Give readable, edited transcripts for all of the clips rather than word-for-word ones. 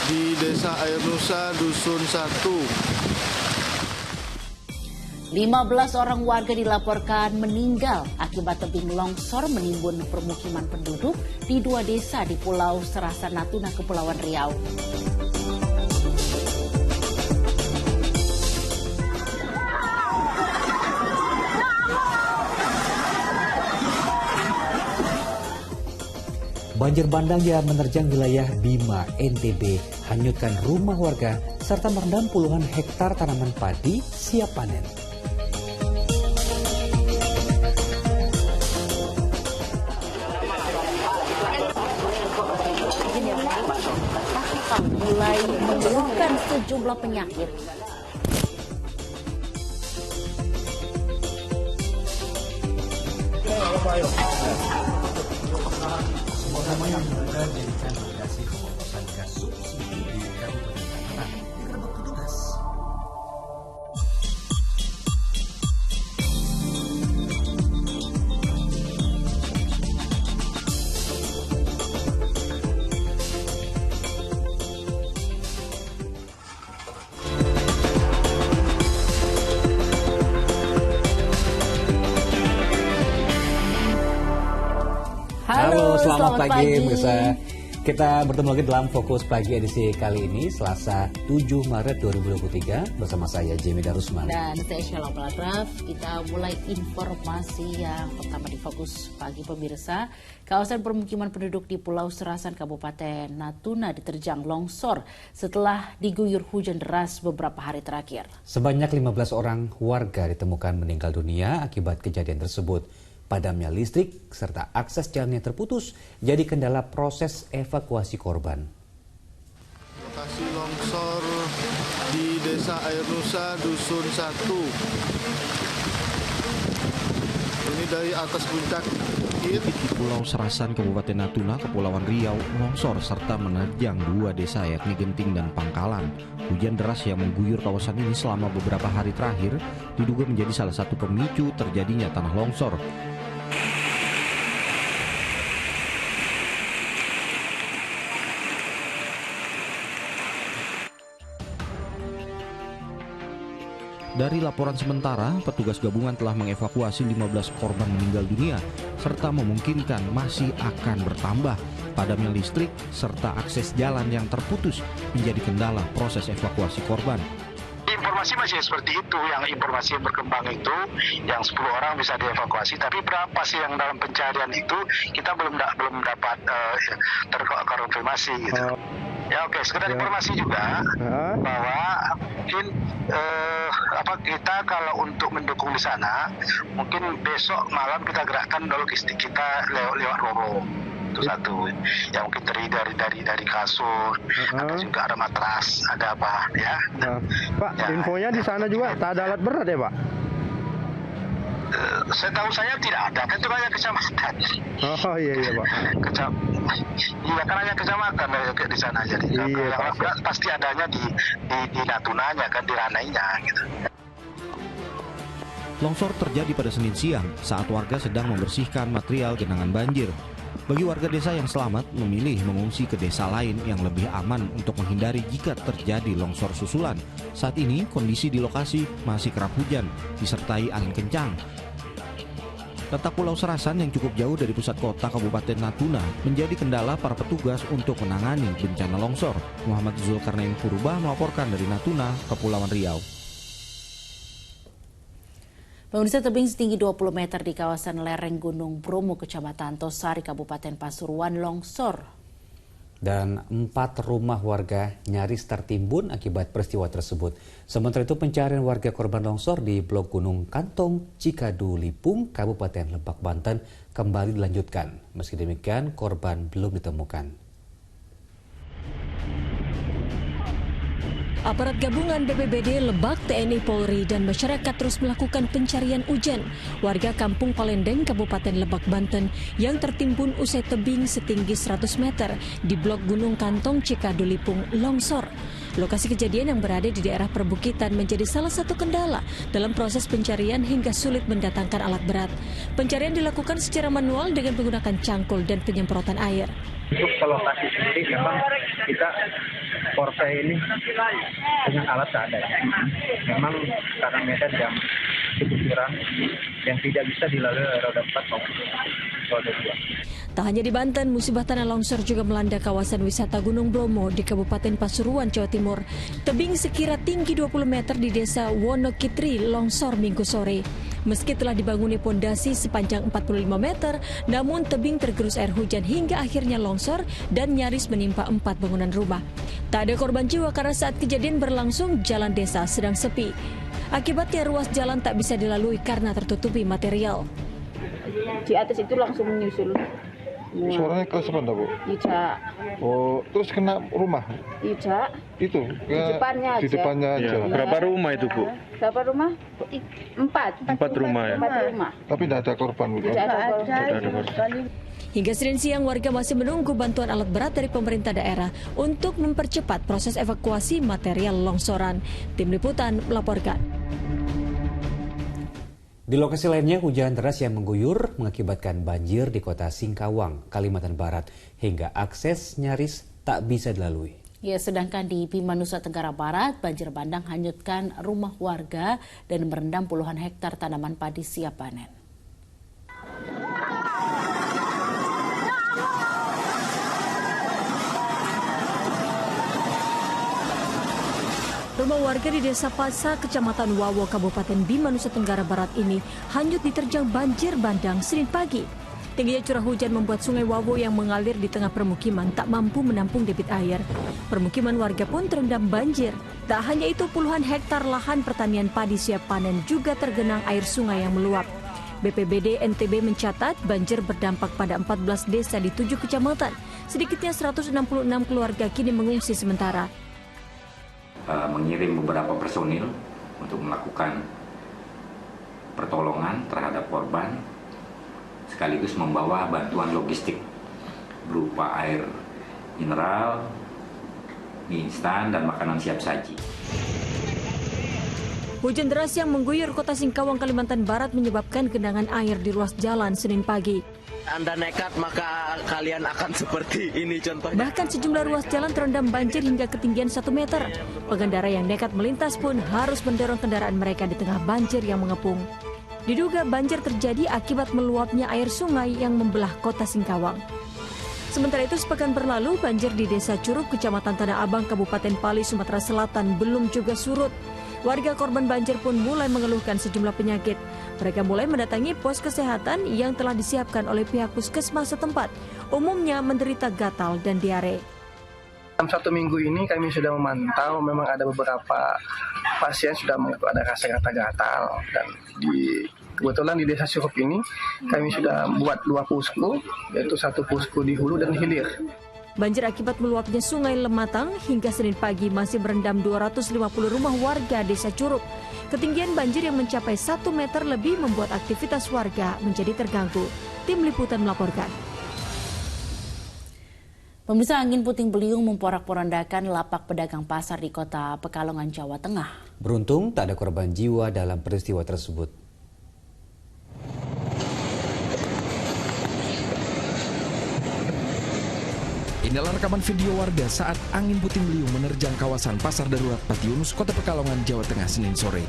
di Desa Air Nusa, Dusun 1. 15 orang warga dilaporkan meninggal akibat tebing longsor menimbun permukiman penduduk di 2 desa di Pulau Serasan Natuna, Kepulauan Riau. Banjir bandang yang menerjang wilayah Bima, NTB, hanyutkan rumah warga serta merendam puluhan hektar tanaman padi siap panen. Mulai mengeluhkan sejumlah penyakit. Semua yang diduga dijadikan lokasi pengoplosan gas subsidi di Kabupaten Tangerang digerebek petugas. Halo, selamat pagi pemirsa. Kita bertemu lagi dalam Fokus Pagi edisi kali ini, Selasa 7 Maret 2023, bersama saya Jamie Darusman. Dan saya Sheila Palagraf. Kita mulai informasi yang pertama di Fokus Pagi pemirsa. Kawasan permukiman penduduk di Pulau Serasan, Kabupaten Natuna diterjang longsor setelah diguyur hujan deras beberapa hari terakhir. Sebanyak 15 orang warga ditemukan meninggal dunia akibat kejadian tersebut. Padamnya listrik serta akses jalan yang terputus jadi kendala proses evakuasi korban. Lokasi longsor di Desa Air Nusa, Dusun 1. Ini dari atas puncak di Pulau Serasan, Kabupaten Natuna, Kepulauan Riau, longsor serta menerjang 2 desa yakni Genting dan Pangkalan. Hujan deras yang mengguyur kawasan ini selama beberapa hari terakhir diduga menjadi salah satu pemicu terjadinya tanah longsor. Dari laporan sementara, petugas gabungan telah mengevakuasi 15 korban meninggal dunia serta memungkinkan masih akan bertambah. Padamnya listrik serta akses jalan yang terputus menjadi kendala proses evakuasi korban. Informasi masih seperti itu, yang informasi yang berkembang itu yang 10 orang bisa dievakuasi, tapi berapa sih yang dalam pencarian itu kita belum dapat terkonfirmasi gitu. Ya oke, sekedar informasi juga bahwa mungkin kita kalau untuk mendukung di sana, mungkin besok malam kita gerakkan logistik kita lewat Roro. Itu satu, yang mungkin terdiri dari kasur, ada juga ada matras, ada apa ya. Pak, ya, infonya di sana juga tak ada alat berat ya Pak? Setahu saya tidak ada, kan itu hanya kecamatan. Oh iya Pak. Iya kan hanya kecamatan di sana, jadi yang berat pasti adanya di Natunanya kan, di Ranainya gitu. Longsor terjadi pada Senin siang saat warga sedang membersihkan material genangan banjir. Bagi warga desa yang selamat memilih mengungsi ke desa lain yang lebih aman untuk menghindari jika terjadi longsor susulan. Saat ini kondisi di lokasi masih kerap hujan disertai angin kencang. Letak Pulau Serasan yang cukup jauh dari pusat kota Kabupaten Natuna menjadi kendala para petugas untuk menangani bencana longsor. Muhammad Zulkarnain Purba melaporkan dari Natuna, Kepulauan Riau. Pemirsa, tebing setinggi 20 meter di kawasan lereng Gunung Bromo, Kecamatan Tosari, Kabupaten Pasuruan longsor. Dan 4 rumah warga nyaris tertimbun akibat peristiwa tersebut. Sementara itu pencarian warga korban longsor di Blok Gunung Kantong, Cikadu, Lipung, Kabupaten Lebak, Banten kembali dilanjutkan. Meski demikian, korban belum ditemukan. Aparat gabungan BPBD Lebak, TNI Polri, dan masyarakat terus melakukan pencarian Ujan, warga Kampung Palendeng, Kabupaten Lebak, Banten, yang tertimbun usai tebing setinggi 100 meter di Blok Gunung Kantong, Cikadu, Lipung, longsor. Lokasi kejadian yang berada di daerah perbukitan menjadi salah satu kendala dalam proses pencarian hingga sulit mendatangkan alat berat. Pencarian dilakukan secara manual dengan menggunakan cangkul dan penyemprotan air. Untuk ke lokasi sendiri memang kita Korpe ini dengan alat seadanya. Memang karena medan yang cukup curam yang tidak bisa dilalui oleh roda 4 maupun roda 2. Tak hanya di Banten, musibah tanah longsor juga melanda kawasan wisata Gunung Bromo di Kabupaten Pasuruan, Jawa Timur. Tebing sekira tinggi 20 meter di desa Wonokitri longsor Minggu sore. Meski telah dibanguni pondasi sepanjang 45 meter, namun tebing tergerus air hujan hingga akhirnya longsor dan nyaris menimpa 4 bangunan rumah. Tak ada korban jiwa karena saat kejadian berlangsung jalan desa sedang sepi. Akibatnya ruas jalan tak bisa dilalui karena tertutupi material. Di atas itu langsung menyusul. Suaranya keras apa, Bu? Tidak. Oh, terus kena rumah? Tidak. Itu? Di depannya aja. Di depannya aja. Ya. Berapa rumah itu, Bu? Berapa rumah? 4 rumah ya? 4 rumah. Tapi tidak ada korban, Bu? Tidak ada korban. Hingga Senin siang warga masih menunggu bantuan alat berat dari pemerintah daerah untuk mempercepat proses evakuasi material longsoran. Tim Liputan melaporkan. Di lokasi lainnya, hujan deras yang mengguyur mengakibatkan banjir di kota Singkawang, Kalimantan Barat, hingga akses nyaris tak bisa dilalui. Ya, sedangkan di Bima, Nusa Tenggara Barat, banjir bandang hanyutkan rumah warga dan merendam puluhan hektar tanaman padi siap panen. Rumah warga di Desa Pasa, Kecamatan Wawo, Kabupaten Bima, Nusa Tenggara Barat ini hanyut diterjang banjir bandang Senin pagi. Tingginya curah hujan membuat sungai Wawo yang mengalir di tengah permukiman tak mampu menampung debit air. Permukiman warga pun terendam banjir. Tak hanya itu, puluhan hektar lahan pertanian padi siap panen juga tergenang air sungai yang meluap. BPBD NTB mencatat banjir berdampak pada 14 desa di 7 kecamatan. Sedikitnya 166 keluarga kini mengungsi sementara. Mengirim beberapa personil untuk melakukan pertolongan terhadap korban, sekaligus membawa bantuan logistik berupa air mineral, mie instan, dan makanan siap saji. Hujan deras yang mengguyur kota Singkawang, Kalimantan Barat menyebabkan genangan air di ruas jalan Senin pagi. Anda nekat maka kalian akan seperti ini contohnya. Bahkan sejumlah ruas jalan terendam banjir hingga ketinggian 1 meter. Pengendara yang nekat melintas pun harus mendorong kendaraan mereka di tengah banjir yang mengepung. Diduga banjir terjadi akibat meluapnya air sungai yang membelah kota Singkawang. Sementara itu, sepekan berlalu banjir di Desa Curug, Kecamatan Tanah Abang, Kabupaten Pali, Sumatera Selatan belum juga surut. Warga korban banjir pun mulai mengeluhkan sejumlah penyakit. Mereka mulai mendatangi pos kesehatan yang telah disiapkan oleh pihak puskesmas setempat. Umumnya menderita gatal dan diare. Dalam 1 minggu ini kami sudah memantau, memang ada beberapa pasien sudah mengaku ada rasa gatal-gatal. Dan kebetulan di Desa Curug ini kami sudah buat 2 posko, yaitu 1 posko di hulu dan hilir. Banjir akibat meluapnya sungai Lematang hingga Senin pagi masih merendam 250 rumah warga Desa Curug. Ketinggian banjir yang mencapai 1 meter lebih membuat aktivitas warga menjadi terganggu. Tim Liputan melaporkan. Pemirsa, angin puting beliung memporak-porandakan lapak pedagang pasar di kota Pekalongan, Jawa Tengah. Beruntung tak ada korban jiwa dalam peristiwa tersebut. Inilah rekaman video warga saat angin puting beliung menerjang kawasan Pasar Darurat Patiunus, Kota Pekalongan, Jawa Tengah, Senin sore.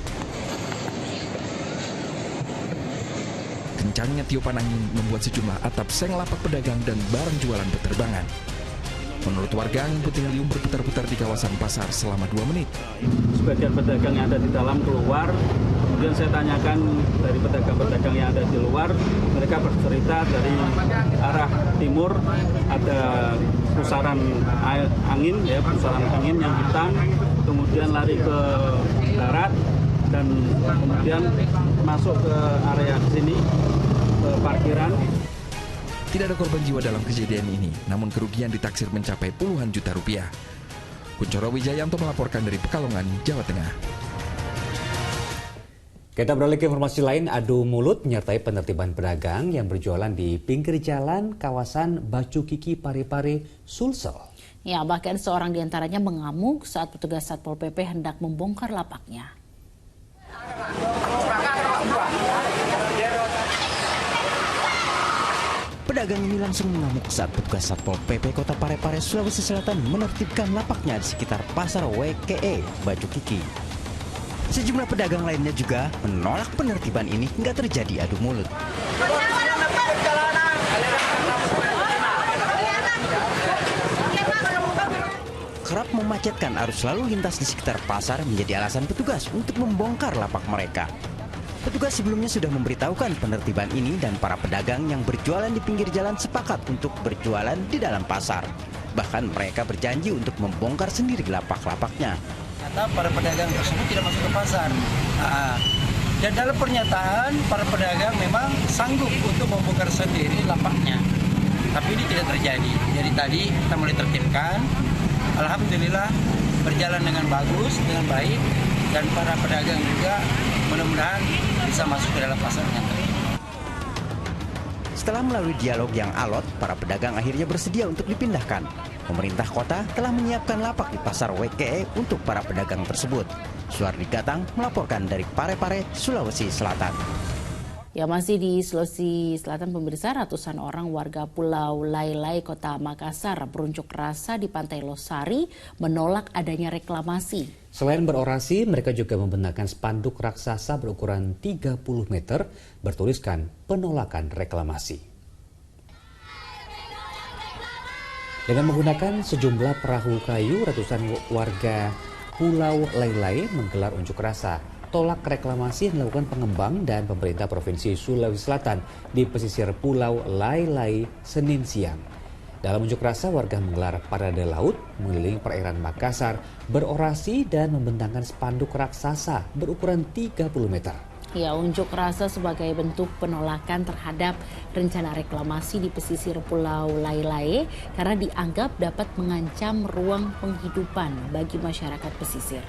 Kencangnya tiupan angin membuat sejumlah atap seng lapak pedagang dan barang jualan berterbangan. Menurut warga, angin puting beliung berputar-putar di kawasan pasar selama 2 menit. Sebagian pedagang yang ada di dalam keluar, kemudian saya tanyakan dari pedagang-pedagang yang ada di luar, mereka bercerita dari arah timur ada pusaran angin, ya pusaran angin yang hitam, kemudian lari ke barat dan kemudian masuk ke area sini, ke parkiran. Tidak ada korban jiwa dalam kejadian ini, namun kerugian ditaksir mencapai puluhan juta rupiah. Kuncoro Wijayanto melaporkan dari Pekalongan, Jawa Tengah. Kita beralih ke informasi lain, adu mulut menyertai penertiban pedagang yang berjualan di pinggir jalan kawasan Bacu Kiki Parepare, Sulsel. Ya, bahkan seorang diantaranya mengamuk saat petugas Satpol PP hendak membongkar lapaknya. Pedagang ini langsung mengamuk saat petugas Satpol PP Kota Parepare, Sulawesi Selatan menertibkan lapaknya di sekitar pasar WKE Baju Kiki. Sejumlah pedagang lainnya juga menolak penertiban ini hingga terjadi adu mulut. Kerap memacetkan arus lalu lintas di sekitar pasar menjadi alasan petugas untuk membongkar lapak mereka. Petugas sebelumnya sudah memberitahukan penertiban ini dan para pedagang yang berjualan di pinggir jalan sepakat untuk berjualan di dalam pasar. Bahkan mereka berjanji untuk membongkar sendiri lapak-lapaknya. Ternyata para pedagang tersebut tidak masuk ke pasar. Dan dalam pernyataan para pedagang memang sanggup untuk membongkar sendiri lapaknya. Tapi ini tidak terjadi. Jadi tadi kita mulai tertibkan. Alhamdulillah berjalan dengan bagus, dengan baik. Dan para pedagang juga mudah-mudahan bisa masuk ke dalam pasar dengan tertib. Setelah melalui dialog yang alot, para pedagang akhirnya bersedia untuk dipindahkan. Pemerintah kota telah menyiapkan lapak di pasar WKE untuk para pedagang tersebut. Suardi Gatang melaporkan dari Parepare, Sulawesi Selatan. Ya, masih di Sulawesi Selatan, pemirsa, ratusan orang warga Pulau Lai-Lai, Kota Makassar berunjuk rasa di Pantai Losari menolak adanya reklamasi. Selain berorasi, mereka juga membentangkan spanduk raksasa berukuran 30 meter bertuliskan penolakan reklamasi. Dengan menggunakan sejumlah perahu kayu, ratusan warga Pulau Lai-Lai menggelar unjuk rasa tolak reklamasi yang dilakukan pengembang dan pemerintah Provinsi Sulawesi Selatan di pesisir Pulau Lai-Lai Senin siang. Dalam unjuk rasa, warga menggelar parade laut mengelilingi perairan Makassar, berorasi dan membentangkan spanduk raksasa berukuran 30 meter. Ya, unjuk rasa sebagai bentuk penolakan terhadap rencana reklamasi di pesisir Pulau Lai-Lai karena dianggap dapat mengancam ruang penghidupan bagi masyarakat pesisir.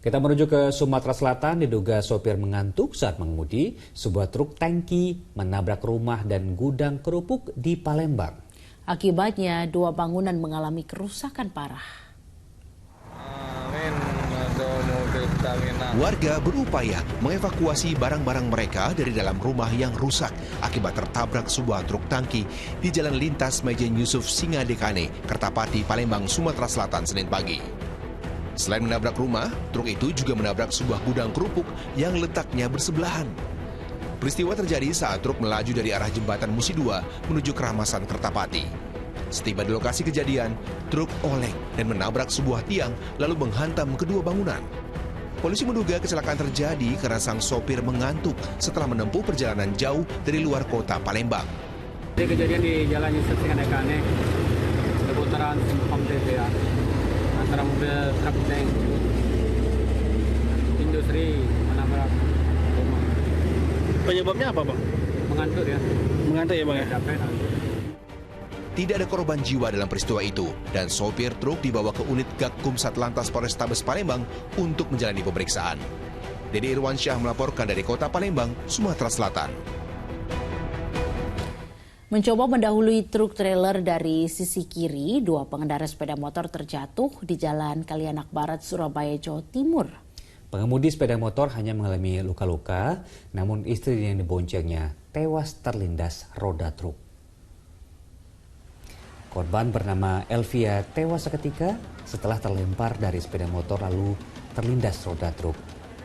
Kita menuju ke Sumatera Selatan, diduga sopir mengantuk saat mengemudi sebuah truk tangki menabrak rumah dan gudang kerupuk di Palembang. Akibatnya, 2 bangunan mengalami kerusakan parah. Warga berupaya mengevakuasi barang-barang mereka dari dalam rumah yang rusak akibat tertabrak sebuah truk tangki di Jalan Lintas Mejen Yusuf Singadekane, Kertapati, Palembang, Sumatera Selatan, Senin pagi. Selain menabrak rumah, truk itu juga menabrak sebuah gudang kerupuk yang letaknya bersebelahan. Peristiwa terjadi saat truk melaju dari arah jembatan Musi 2 menuju Keramasan, Kertapati. Setiba di lokasi kejadian, truk oleng dan menabrak sebuah tiang lalu menghantam kedua bangunan. Polisi menduga kecelakaan terjadi karena sang sopir mengantuk setelah menempuh perjalanan jauh dari luar kota Palembang. Kejadian di Jalan Yusuf Singadekane, seputaran Simpang TPA. Antara mobil truk tank industri menabrak rumah. Penyebabnya apa, Bang? Mengantuk ya. Mengantuk ya, Bang ya? Capek. Tidak ada korban jiwa dalam peristiwa itu dan sopir truk dibawa ke unit Gakum Satlantas Polrestabes Palembang untuk menjalani pemeriksaan. Dede Irwansyah melaporkan dari Kota Palembang, Sumatera Selatan. Mencoba mendahului truk trailer dari sisi kiri, 2 pengendara sepeda motor terjatuh di Jalan Kalianak Barat, Surabaya, Jawa Timur. Pengemudi sepeda motor hanya mengalami luka-luka, namun istri yang diboncengnya tewas terlindas roda truk. Korban bernama Elvia tewas seketika setelah terlempar dari sepeda motor lalu terlindas roda truk.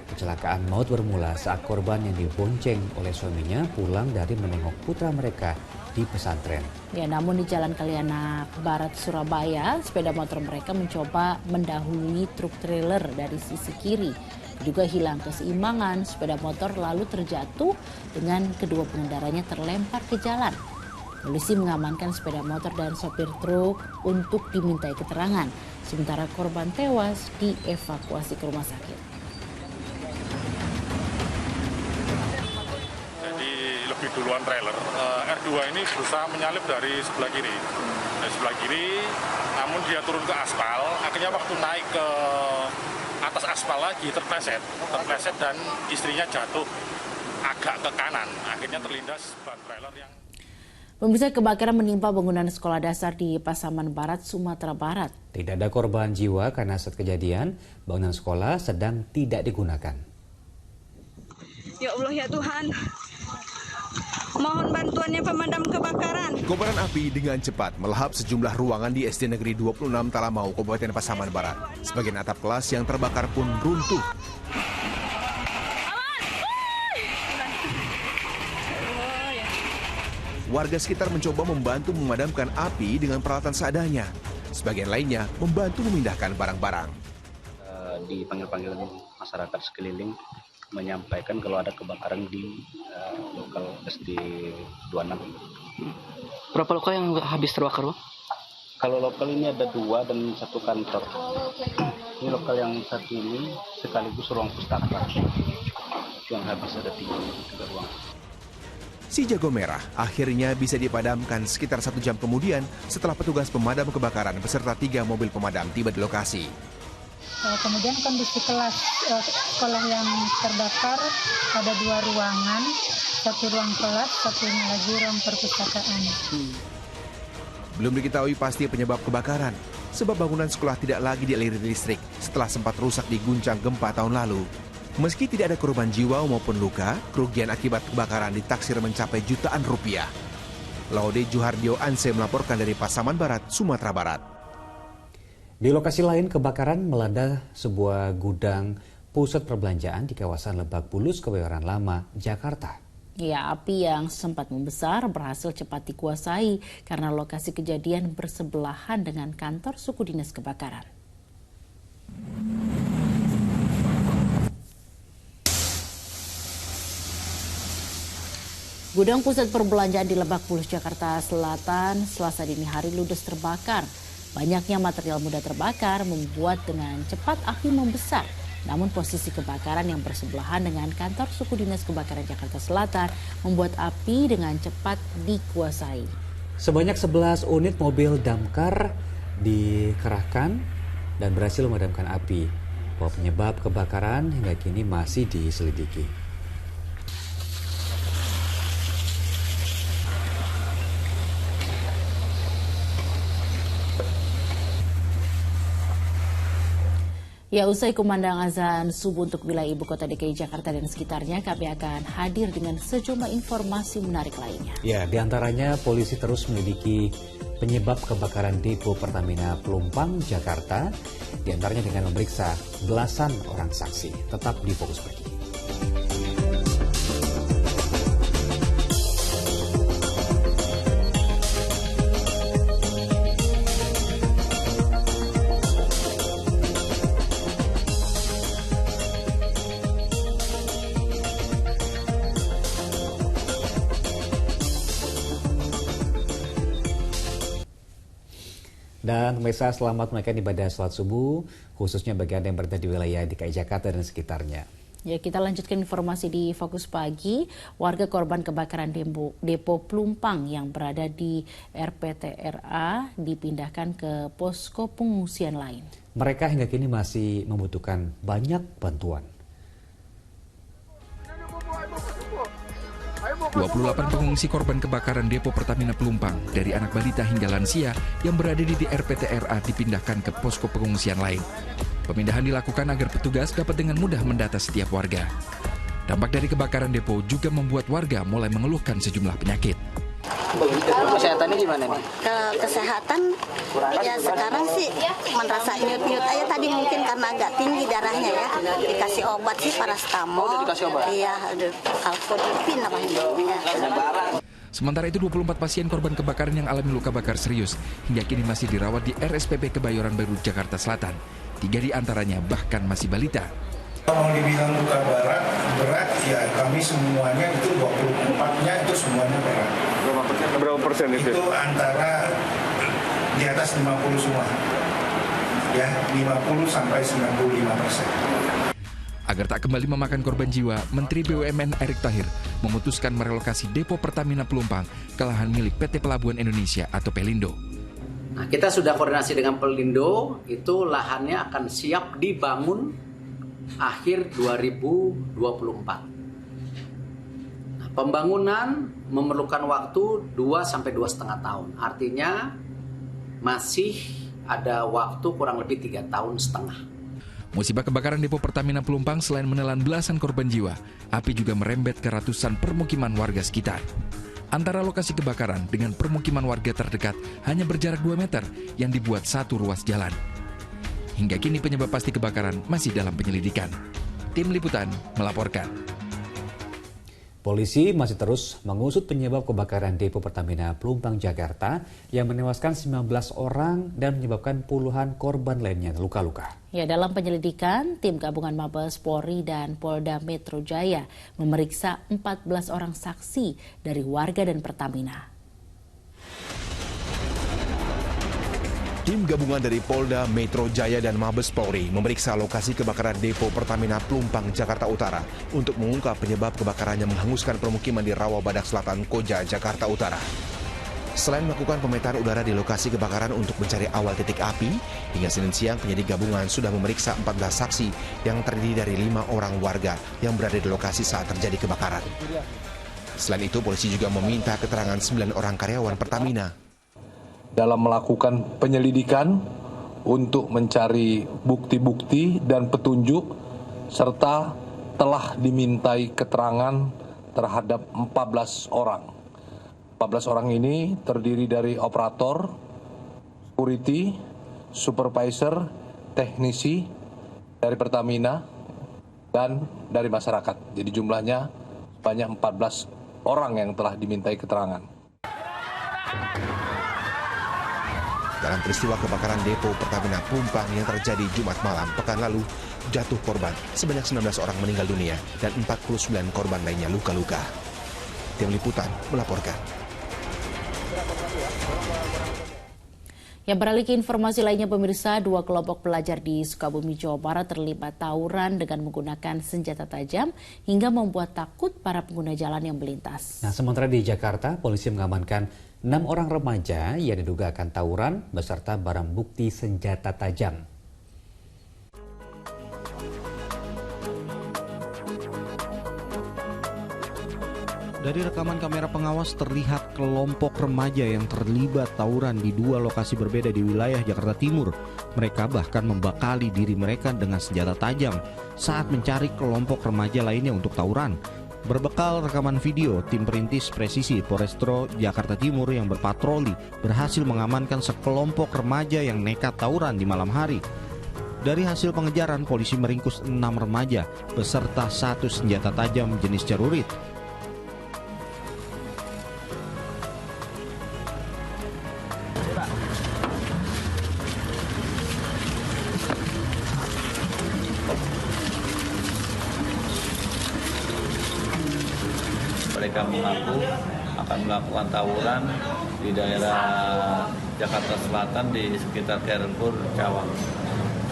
Kecelakaan maut bermula saat korban yang dibonceng oleh suaminya pulang dari menengok putra mereka di pesantren. Ya, namun di Jalan Kalianak Barat, Surabaya, sepeda motor mereka mencoba mendahului truk trailer dari sisi kiri. Juga hilang keseimbangan, sepeda motor lalu terjatuh dengan kedua pengendaranya terlempar ke jalan. Polisi mengamankan sepeda motor dan sopir truk untuk dimintai keterangan, sementara korban tewas dievakuasi ke rumah sakit. Lebih duluan trailer, R2 ini berusaha menyalip dari sebelah kiri. Dari sebelah kiri, namun dia turun ke aspal, akhirnya waktu naik ke atas aspal lagi terpleset dan istrinya jatuh agak ke kanan, akhirnya terlindas ban trailer yang... Pemirsa, kebakaran menimpa bangunan sekolah dasar di Pasaman Barat, Sumatera Barat. Tidak ada korban jiwa karena saat kejadian, bangunan sekolah sedang tidak digunakan. Ya Allah ya Tuhan. Mohon bantuannya pemadam kebakaran. Kobaran api dengan cepat melahap sejumlah ruangan di SD Negeri 26 Talamau, Kabupaten Pasaman Barat. Sebagian atap kelas yang terbakar pun runtuh. Warga sekitar mencoba membantu memadamkan api dengan peralatan seadanya. Sebagian lainnya membantu memindahkan barang-barang. Dipanggil-panggil masyarakat sekeliling menyampaikan kalau ada kebakaran di lokal SD 26. Berapa lokal yang habis terbakar, Bang? Kalau lokal ini ada 2 dan 1 kantor. Ini lokal yang satu ini sekaligus ruang pustaka. Yang habis ada 3 ruang. Si jago merah akhirnya bisa dipadamkan sekitar 1 jam kemudian setelah petugas pemadam kebakaran beserta 3 mobil pemadam tiba di lokasi. Kemudian kondisi kelas sekolah yang terbakar ada 2 ruangan, 1 ruang kelas, satunya lagi ruang perpustakaan. Belum diketahui pasti penyebab kebakaran, sebab bangunan sekolah tidak lagi dialiri listrik setelah sempat rusak diguncang gempa tahun lalu. Meski tidak ada korban jiwa maupun luka, kerugian akibat kebakaran ditaksir mencapai jutaan rupiah. Laude Juhardio Anse melaporkan dari Pasaman Barat, Sumatera Barat. Di lokasi lain, kebakaran melanda sebuah gudang pusat perbelanjaan di kawasan Lebak Bulus, Kebayoran Lama, Jakarta. Ya, api yang sempat membesar berhasil cepat dikuasai karena lokasi kejadian bersebelahan dengan kantor suku dinas kebakaran. Gudang pusat perbelanjaan di Lebak Bulus, Jakarta Selatan, Selasa dini hari ludes terbakar. Banyaknya material mudah terbakar membuat dengan cepat api membesar. Namun posisi kebakaran yang bersebelahan dengan kantor suku dinas kebakaran Jakarta Selatan membuat api dengan cepat dikuasai. Sebanyak 11 unit mobil damkar dikerahkan dan berhasil memadamkan api. Bahwa penyebab kebakaran hingga kini masih diselidiki. Ya, usai kumandang azan subuh untuk wilayah ibu kota DKI Jakarta dan sekitarnya, kami akan hadir dengan sejumlah informasi menarik lainnya. Ya, diantaranya polisi terus menyelidiki penyebab kebakaran depo Pertamina Pelumpang, Jakarta. Diantaranya dengan memeriksa belasan orang saksi. Tetap di Fokus Pagi. Dan pemirsa, selamat menaikkan ibadah sholat subuh, khususnya bagi Anda yang berada di wilayah DKI Jakarta dan sekitarnya. Ya, kita lanjutkan informasi di Fokus Pagi. Warga korban kebakaran depo Pelumpang yang berada di RPTRA dipindahkan ke posko pengungsian lain. Mereka hingga kini masih membutuhkan banyak bantuan. 28 pengungsi korban kebakaran depo Pertamina Pelumpang dari anak balita hingga lansia yang berada di RPTRA dipindahkan ke posko pengungsian lain. Pemindahan dilakukan agar petugas dapat dengan mudah mendata setiap warga. Dampak dari kebakaran depo juga membuat warga mulai mengeluhkan sejumlah penyakit. Kesehatannya gimana nih? Kesehatan ya sekarang sih merasa nyut-nyut aja, tadi mungkin karena agak tinggi darahnya ya, dikasih obat sih parastamol. Oh, dikasih obat? Iya, alkodipin apa namanya. Sementara itu 24 pasien korban kebakaran yang alami luka bakar serius hingga kini masih dirawat di RSPP Kebayoran Baru, Jakarta Selatan. 3 di antaranya bahkan masih balita. Kalau dibilang luka berat ya kami semuanya itu 24-nya itu semuanya berat. Berapa persen itu? Itu antara di atas 50 semua. Ya, 50 sampai 95%. Agar tak kembali memakan korban jiwa, Menteri BUMN Erick Thohir memutuskan merelokasi depo Pertamina Pelumpang ke lahan milik PT Pelabuhan Indonesia atau Pelindo. Nah, kita sudah koordinasi dengan Pelindo, itu lahannya akan siap dibangun akhir 2024. Nah, pembangunan memerlukan waktu 2-2,5 tahun. Artinya masih ada waktu kurang lebih 3,5 tahun. Musibah kebakaran depo Pertamina Pelumpang selain menelan belasan korban jiwa, api juga merembet ke ratusan permukiman warga sekitar. Antara lokasi kebakaran dengan permukiman warga terdekat hanya berjarak 2 meter yang dibuat satu ruas jalan. Hingga kini penyebab pasti kebakaran masih dalam penyelidikan. Tim Liputan melaporkan. Polisi masih terus mengusut penyebab kebakaran depo Pertamina Pelumpang Jakarta yang menewaskan 19 orang dan menyebabkan puluhan korban lainnya luka-luka. Ya, dalam penyelidikan, tim gabungan Mabes Polri dan Polda Metro Jaya memeriksa 14 orang saksi dari warga dan Pertamina. Tim gabungan dari Polda, Metro Jaya, dan Mabes Polri memeriksa lokasi kebakaran depo Pertamina Pelumpang, Jakarta Utara untuk mengungkap penyebab kebakaran yang menghanguskan permukiman di Rawa Badak Selatan, Koja, Jakarta Utara. Selain melakukan pemetaan udara di lokasi kebakaran untuk mencari awal titik api, hingga Senin siang penyidik gabungan sudah memeriksa 14 saksi yang terdiri dari 5 orang warga yang berada di lokasi saat terjadi kebakaran. Selain itu, polisi juga meminta keterangan 9 orang karyawan Pertamina dalam melakukan penyelidikan untuk mencari bukti-bukti dan petunjuk serta telah dimintai keterangan terhadap 14 orang. 14 orang ini terdiri dari operator, security, supervisor, teknisi dari Pertamina dan dari masyarakat. Jadi jumlahnya banyak 14 orang yang telah dimintai keterangan. Dalam peristiwa kebakaran depo Pertamina Pelumpang yang terjadi Jumat malam pekan lalu, jatuh korban sebanyak 19 orang meninggal dunia dan 49 korban lainnya luka-luka. Tim Liputan melaporkan. Yang beralih ke informasi lainnya, pemirsa, 2 kelompok pelajar di Sukabumi, Jawa Barat terlibat tawuran dengan menggunakan senjata tajam hingga membuat takut para pengguna jalan yang melintas. Nah, sementara di Jakarta, polisi mengamankan 6 orang remaja yang diduga akan tawuran beserta barang bukti senjata tajam. Dari rekaman kamera pengawas terlihat kelompok remaja yang terlibat tawuran di 2 lokasi berbeda di wilayah Jakarta Timur. Mereka bahkan membakali diri mereka dengan senjata tajam saat mencari kelompok remaja lainnya untuk tawuran. Berbekal rekaman video, tim perintis presisi Polrestro Jakarta Timur yang berpatroli berhasil mengamankan sekelompok remaja yang nekat tawuran di malam hari. Dari hasil pengejaran, polisi meringkus 6 remaja beserta 1 senjata tajam jenis celurit. Mereka mengaku akan melakukan tawuran di daerah Jakarta Selatan di sekitar Carrefour Cawang.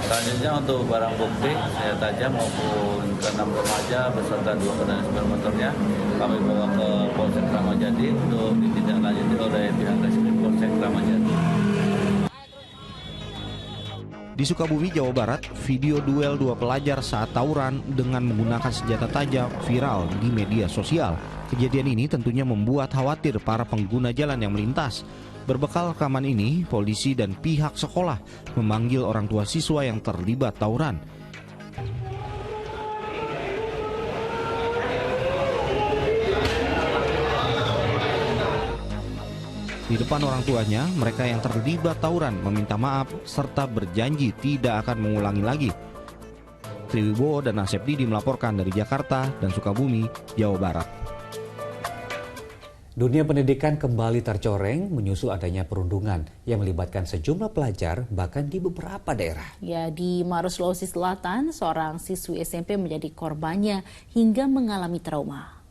Selanjutnya untuk barang bukti senjata tajam maupun ke 6 remaja beserta 2 kendaraan sepeda motornya kami bawa ke Polsek Ramadjati untuk ditindaklanjuti oleh pihak Reskrim Polsek Ramadjati. Di Sukabumi, Jawa Barat, video duel 2 pelajar saat tawuran dengan menggunakan senjata tajam viral di media sosial. Kejadian ini tentunya membuat khawatir para pengguna jalan yang melintas. Berbekal rekaman ini, polisi dan pihak sekolah memanggil orang tua siswa yang terlibat tawuran. Di depan orang tuanya, mereka yang terlibat tawuran meminta maaf serta berjanji tidak akan mengulangi lagi. Triwibowo dan Asepdi melaporkan dari Jakarta dan Sukabumi, Jawa Barat. Dunia pendidikan kembali tercoreng menyusul adanya perundungan yang melibatkan sejumlah pelajar bahkan di beberapa daerah. Ya, di Maros, Sulawesi Selatan, seorang siswi SMP menjadi korbannya hingga mengalami trauma.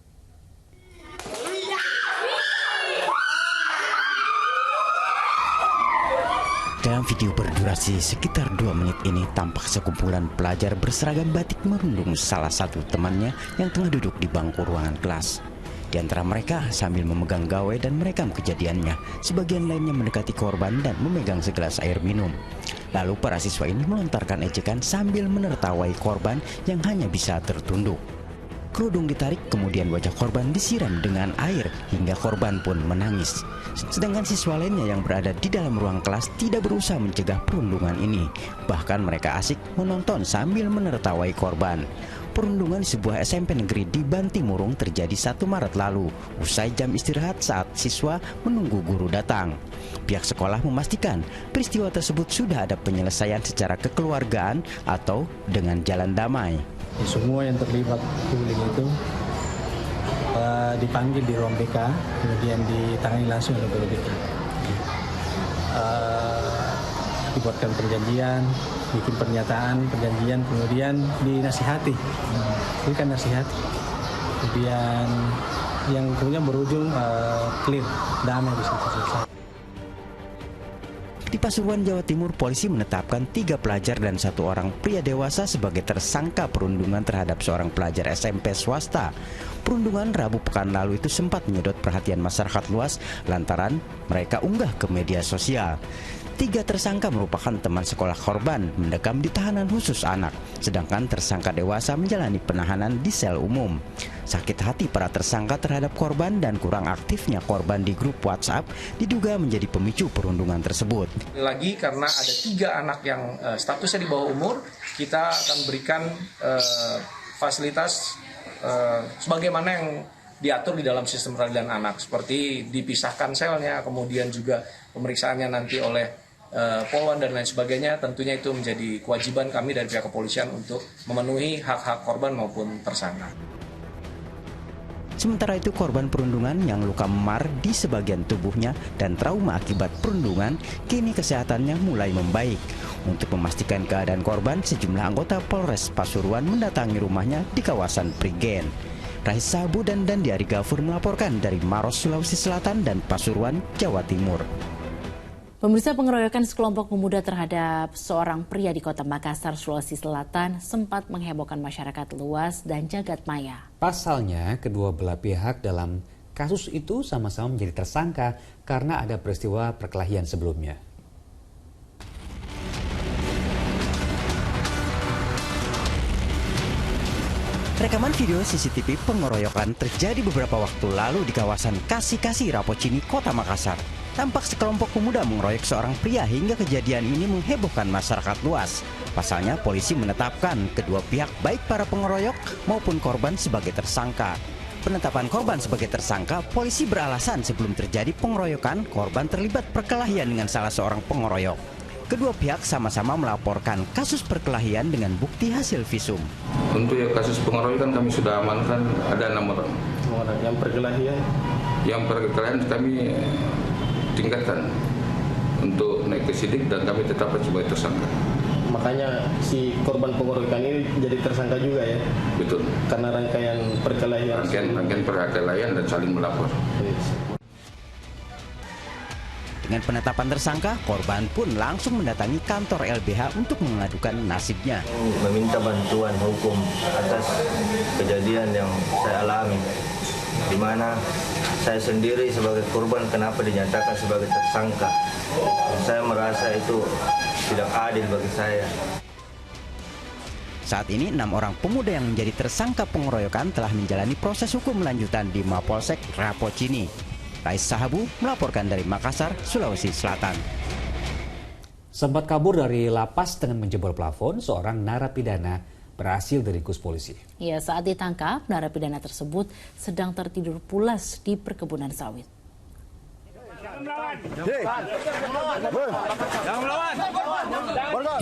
Dalam video berdurasi sekitar 2 menit ini tampak sekumpulan pelajar berseragam batik merundung salah satu temannya yang tengah duduk di bangku ruangan kelas. Di antara mereka sambil memegang gawai dan merekam kejadiannya, sebagian lainnya mendekati korban dan memegang segelas air minum. Lalu para siswa ini melontarkan ejekan sambil menertawai korban yang hanya bisa tertunduk. Kerudung ditarik, kemudian wajah korban disiram dengan air hingga korban pun menangis. Sedangkan siswa lainnya yang berada di dalam ruang kelas tidak berusaha mencegah perundungan ini. Bahkan mereka asik menonton sambil menertawai korban. Perundungan di sebuah SMP negeri di Bantimurung terjadi 1 Maret lalu, usai jam istirahat saat siswa menunggu guru datang. Pihak sekolah memastikan peristiwa tersebut sudah ada penyelesaian secara kekeluargaan atau dengan jalan damai. Semua yang terlibat bullying itu dipanggil di ruang BK, kemudian ditangani langsung oleh guru BK. Dibuatkan perjanjian, bikin pernyataan, perjanjian, kemudian dinasihati. Ini kan nasihat. Kemudian yang kemudian berujung clear, damai di situ selesai. Di Pasuruan, Jawa Timur, polisi menetapkan 3 pelajar dan 1 orang pria dewasa sebagai tersangka perundungan terhadap seorang pelajar SMP swasta. Perundungan Rabu pekan lalu itu sempat menyedot perhatian masyarakat luas lantaran mereka unggah ke media sosial. 3 tersangka merupakan teman sekolah korban mendekam di tahanan khusus anak, sedangkan tersangka dewasa menjalani penahanan di sel umum. Sakit hati para tersangka terhadap korban dan kurang aktifnya korban di grup WhatsApp diduga menjadi pemicu perundungan tersebut. Lagi karena ada 3 anak yang statusnya di bawah umur, kita akan berikan fasilitas sebagaimana yang diatur di dalam sistem peradilan anak, seperti dipisahkan selnya, kemudian juga pemeriksaannya nanti oleh Polwan dan lain sebagainya. Tentunya itu menjadi kewajiban kami dari pihak kepolisian untuk memenuhi hak-hak korban maupun tersangka. Sementara itu korban perundungan yang luka memar di sebagian tubuhnya dan trauma akibat perundungan, kini kesehatannya mulai membaik. Untuk memastikan keadaan korban, sejumlah anggota Polres Pasuruan mendatangi rumahnya di kawasan Prigen. Raisa Sabu dan Dandi Ari Gafur melaporkan dari Maros, Sulawesi Selatan dan Pasuruan, Jawa Timur. Pemirsa, pengeroyokan sekelompok pemuda terhadap seorang pria di Kota Makassar, Sulawesi Selatan sempat menghebohkan masyarakat luas dan jagat maya. Pasalnya, kedua belah pihak dalam kasus itu sama-sama menjadi tersangka karena ada peristiwa perkelahian sebelumnya. Rekaman video CCTV pengeroyokan terjadi beberapa waktu lalu di kawasan Kasih-Kasih, Rapocini, Kota Makassar. Tampak sekelompok pemuda mengeroyok seorang pria hingga kejadian ini menghebohkan masyarakat luas. Pasalnya polisi menetapkan kedua pihak baik para pengeroyok maupun korban sebagai tersangka. Penetapan korban sebagai tersangka, polisi beralasan sebelum terjadi pengeroyokan, korban terlibat perkelahian dengan salah seorang pengeroyok. Kedua pihak sama-sama melaporkan kasus perkelahian dengan bukti hasil visum. Untuk kasus pengeroyokan kami sudah amankan ada 6 orang. Yang perkelahian? Yang perkelahian kami tingkatkan untuk naik ke sidik dan kami tetapkan sebagai tersangka. Makanya si korban pengeroyokan ini jadi tersangka juga ya? Betul. Karena rangkaian perkelahian. Rangkaian perkelahian dan saling melapor. Dengan penetapan tersangka, korban pun langsung mendatangi kantor LBH untuk mengadukan nasibnya. Meminta bantuan hukum atas kejadian yang saya alami, di mana saya sendiri sebagai korban kenapa dinyatakan sebagai tersangka. Saya merasa itu tidak adil bagi saya. Saat ini 6 orang pemuda yang menjadi tersangka pengeroyokan telah menjalani proses hukum lanjutan di Mapolsek Rapocini. Raisa Sabu melaporkan dari Makassar, Sulawesi Selatan. Sempat kabur dari lapas dengan menjebol plafon, seorang narapidana berhasil diringkus polisi. Ya, saat ditangkap, narapidana tersebut sedang tertidur pulas di perkebunan sawit.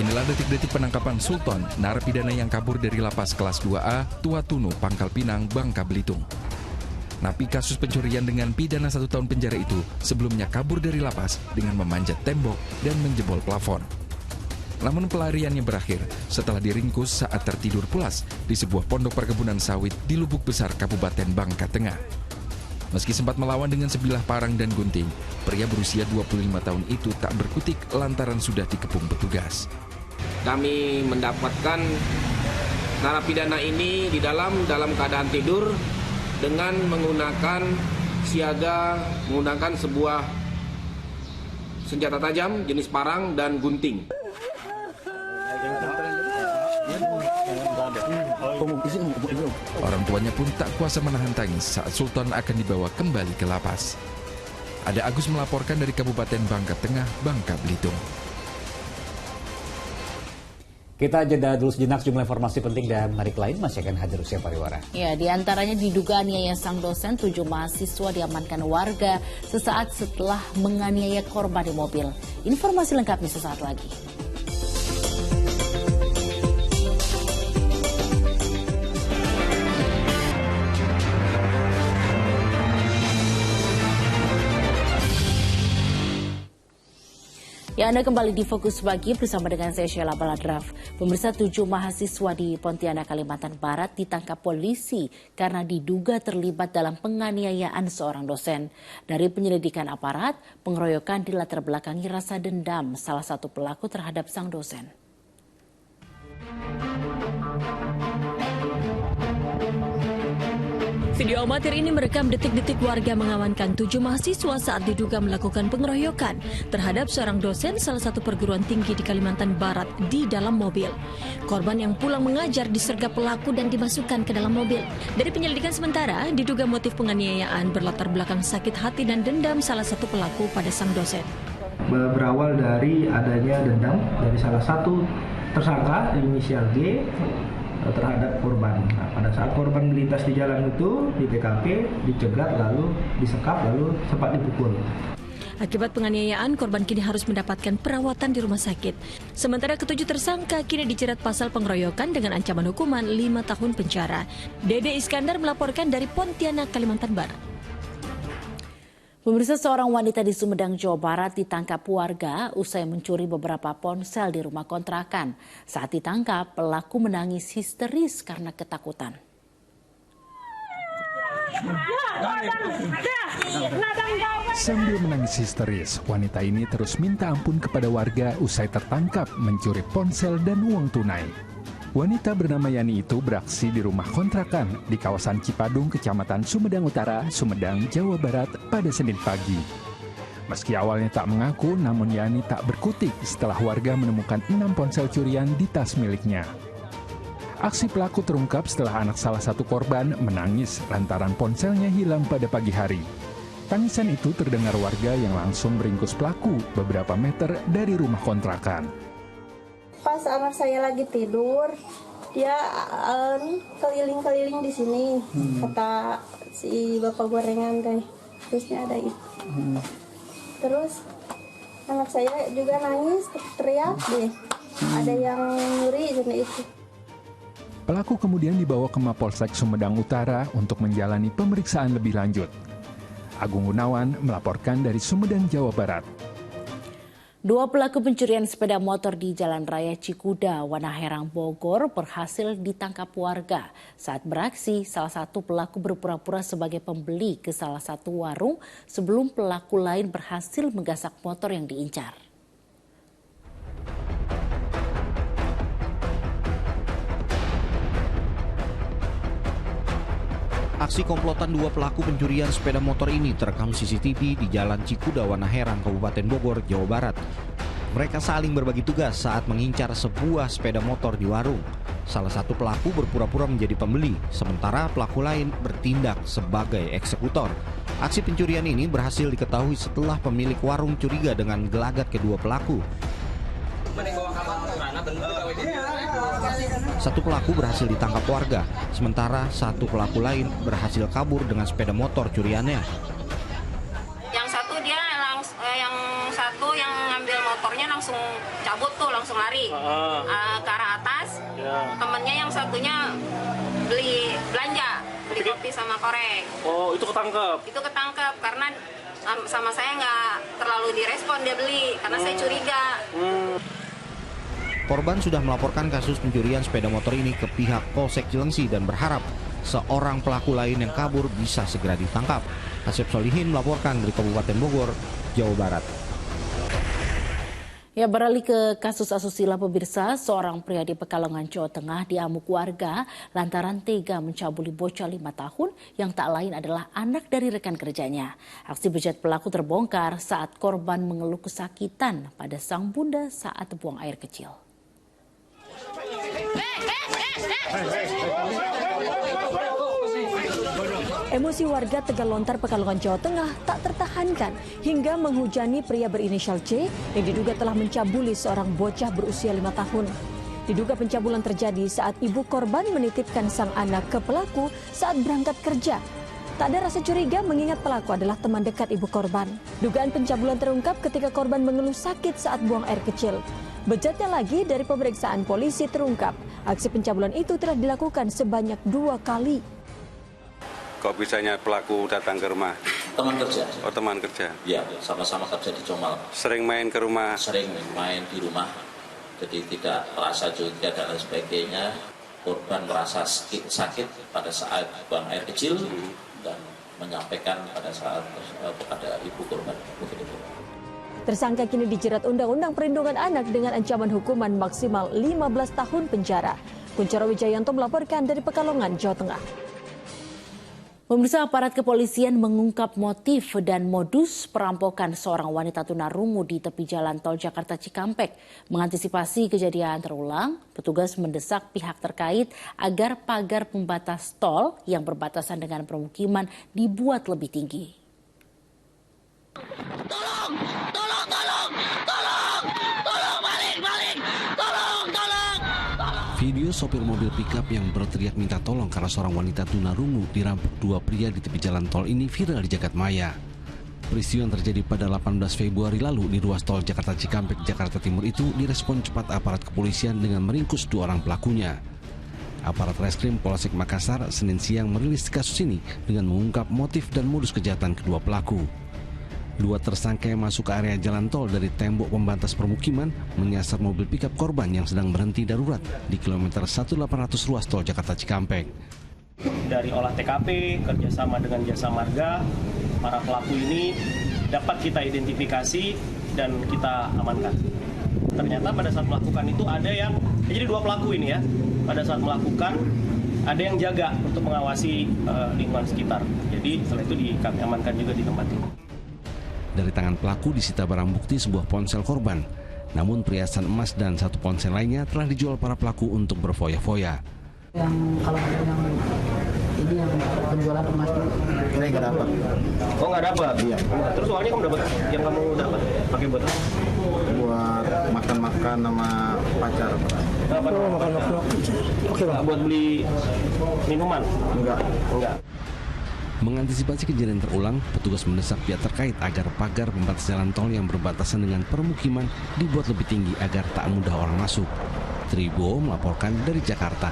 Inilah detik-detik penangkapan Sultan, narapidana yang kabur dari lapas kelas 2A, Tua Tunu, Pangkal Pinang, Bangka Belitung. Napi kasus pencurian dengan pidana 1 tahun penjara itu sebelumnya kabur dari lapas dengan memanjat tembok dan menjebol plafon. Namun pelariannya berakhir setelah diringkus saat tertidur pulas di sebuah pondok perkebunan sawit di Lubuk Besar, Kabupaten Bangka Tengah. Meski sempat melawan dengan sebilah parang dan gunting, pria berusia 25 tahun itu tak berkutik lantaran sudah dikepung petugas. Kami mendapatkan narapidana ini di dalam keadaan tidur dengan menggunakan sebuah senjata tajam jenis parang dan gunting. Orang tuanya pun tak kuasa menahan tangis saat Sultan akan dibawa kembali ke lapas. Ada Agus melaporkan dari Kabupaten Bangka Tengah, Bangka Belitung. Kita jeda dulu sejenak, sejumlah informasi penting dan menarik lain masih akan hadir usia pariwara. Ya, diantaranya diduga aniaya sang dosen, 7 mahasiswa diamankan warga sesaat setelah menganiaya korban di mobil. Informasi lengkapnya sesaat lagi. Ya, Anda kembali di Fokus Pagi bersama dengan saya Sheila Baladraf. Pemirsa, 7 mahasiswa di Pontianak, Kalimantan Barat ditangkap polisi karena diduga terlibat dalam penganiayaan seorang dosen. Dari penyelidikan aparat, pengeroyokan dilatar belakangi rasa dendam salah satu pelaku terhadap sang dosen. Video amatir ini merekam detik-detik warga mengamankan 7 mahasiswa saat diduga melakukan pengeroyokan terhadap seorang dosen salah satu perguruan tinggi di Kalimantan Barat di dalam mobil. Korban yang pulang mengajar disergap pelaku dan dimasukkan ke dalam mobil. Dari penyelidikan sementara, diduga motif penganiayaan berlatar belakang sakit hati dan dendam salah satu pelaku pada sang dosen. Berawal dari adanya dendam dari salah satu tersangka inisial G terhadap korban. Nah, pada saat korban melintas di jalan itu, di TKP, dicegat, lalu disekap, lalu sempat dipukul. Akibat penganiayaan, korban kini harus mendapatkan perawatan di rumah sakit. Sementara ketujuh tersangka kini dijerat pasal pengeroyokan dengan ancaman hukuman 5 tahun penjara. Dede Iskandar melaporkan dari Pontianak, Kalimantan Barat. Pemirsa, seorang wanita di Sumedang, Jawa Barat ditangkap warga usai mencuri beberapa ponsel di rumah kontrakan. Saat ditangkap, pelaku menangis histeris karena ketakutan. Sambil menangis histeris, wanita ini terus minta ampun kepada warga usai tertangkap mencuri ponsel dan uang tunai. Wanita bernama Yani itu beraksi di rumah kontrakan di kawasan Cipadung, Kecamatan Sumedang Utara, Sumedang, Jawa Barat pada Senin pagi. Meski awalnya tak mengaku, namun Yani tak berkutik setelah warga menemukan 6 ponsel curian di tas miliknya. Aksi pelaku terungkap setelah anak salah satu korban menangis lantaran ponselnya hilang pada pagi hari. Tangisan itu terdengar warga yang langsung meringkus pelaku beberapa meter dari rumah kontrakan. Pas anak saya lagi tidur, dia keliling-keliling di sini, kata si bapak gorengan teh, terusnya ada itu. Terus anak saya juga nangis, teriak deh, ada yang nyuri jenis itu. Pelaku kemudian dibawa ke Mapolsek Sumedang Utara untuk menjalani pemeriksaan lebih lanjut. Agung Gunawan melaporkan dari Sumedang, Jawa Barat. 2 pelaku pencurian sepeda motor di Jalan Raya Cikuda, Wanaherang, Bogor berhasil ditangkap warga. Saat beraksi, salah satu pelaku berpura-pura sebagai pembeli ke salah satu warung sebelum pelaku lain berhasil menggasak motor yang diincar. Aksi komplotan 2 pelaku pencurian sepeda motor ini terekam CCTV di Jalan Cikuda, Wanaherang, Kabupaten Bogor, Jawa Barat. Mereka saling berbagi tugas saat mengincar sebuah sepeda motor di warung. Salah satu pelaku berpura-pura menjadi pembeli, sementara pelaku lain bertindak sebagai eksekutor. Aksi pencurian ini berhasil diketahui setelah pemilik warung curiga dengan gelagat kedua pelaku. Satu pelaku berhasil ditangkap warga, sementara satu pelaku lain berhasil kabur dengan sepeda motor curiannya. Yang satu yang ngambil motornya langsung cabut tuh, langsung lari ke arah atas. Temennya yang satunya beli kopi sama korek. Oh, itu ketangkep? Itu ketangkep karena sama saya nggak terlalu direspon dia beli karena saya curiga. Korban sudah melaporkan kasus pencurian sepeda motor ini ke pihak Polsek Cilengsi dan berharap seorang pelaku lain yang kabur bisa segera ditangkap. Asep Solihin melaporkan dari Kabupaten Bogor, Jawa Barat. Ya, beralih ke kasus asusila, pemirsa, seorang pria di Pekalongan, Jawa Tengah diamuk warga lantaran tega mencabuli bocah 5 tahun yang tak lain adalah anak dari rekan kerjanya. Aksi bejat pelaku terbongkar saat korban mengeluh kesakitan pada sang bunda saat buang air kecil. Emosi warga Tegalontar, Pekalongan, Jawa Tengah tak tertahankan hingga menghujani pria berinisial C yang diduga telah mencabuli seorang bocah berusia 5 tahun. Diduga pencabulan terjadi saat ibu korban menitipkan sang anak ke pelaku saat berangkat kerja. Tak ada rasa curiga mengingat pelaku adalah teman dekat ibu korban. Dugaan pencabulan terungkap ketika korban mengeluh sakit saat buang air kecil. Bejatnya lagi, dari pemeriksaan polisi terungkap, aksi pencabulan itu telah dilakukan sebanyak 2 kali. Kok bisanya pelaku datang ke rumah? Teman kerja. Oh, teman kerja. Ya, sama-sama kerja di Comal. Sering main ke rumah? Sering main di rumah. Jadi tidak merasa curiga dan lain sebagainya. Korban merasa sakit pada saat buang air kecil dan menyampaikan pada saat kepada ibu korban. Tersangka kini dijerat Undang-Undang Perlindungan Anak dengan ancaman hukuman maksimal 15 tahun penjara. Kuncoro Wijayanto melaporkan dari Pekalongan, Jawa Tengah. Pemirsa, aparat kepolisian mengungkap motif dan modus perampokan seorang wanita tunarungu di tepi jalan tol Jakarta Cikampek. Mengantisipasi kejadian terulang, petugas mendesak pihak terkait agar pagar pembatas tol yang berbatasan dengan permukiman dibuat lebih tinggi. Tolong, balik, tolong. Video sopir mobil pickup yang berteriak minta tolong karena seorang wanita tunarungu dirampok 2 pria di tepi jalan tol ini viral di jagat maya. Peristiwa yang terjadi pada 18 Februari lalu di ruas tol Jakarta Cikampek, Jakarta Timur itu direspon cepat aparat kepolisian dengan meringkus 2 orang pelakunya. Aparat Reskrim Polsek Makassar Senin siang merilis kasus ini dengan mengungkap motif dan modus kejahatan kedua pelaku. 2 tersangka yang masuk ke area jalan tol dari tembok pembatas permukiman menyasar mobil pickup korban yang sedang berhenti darurat di kilometer 1800 ruas tol Jakarta Cikampek. Dari olah TKP, kerjasama dengan jasa marga, para pelaku ini dapat kita identifikasi dan kita amankan. Ternyata pada saat melakukan itu ada yang, jadi 2 pelaku ini ya, pada saat melakukan ada yang jaga untuk mengawasi lingkungan sekitar. Jadi setelah itu kami amankan juga di tempat ini. Dari tangan pelaku disita barang bukti sebuah ponsel korban. Namun perhiasan emas dan 1 ponsel lainnya telah dijual para pelaku untuk berfoya-foya. Yang kalau yang ini yang penjualan emas itu saya nggak dapat. Oh, nggak dapat? Iya. Terus uangnya kamu dapat? Yang kamu dapat pakai buat apa? Buat makan-makan sama pacar. Oh, makan-makan. Oke, Pak. Buat beli minuman? Enggak. Mengantisipasi kejadian terulang, petugas mendesak pihak terkait agar pagar pembatas jalan tol yang berbatasan dengan permukiman dibuat lebih tinggi agar tak mudah orang masuk. Tribo melaporkan dari Jakarta.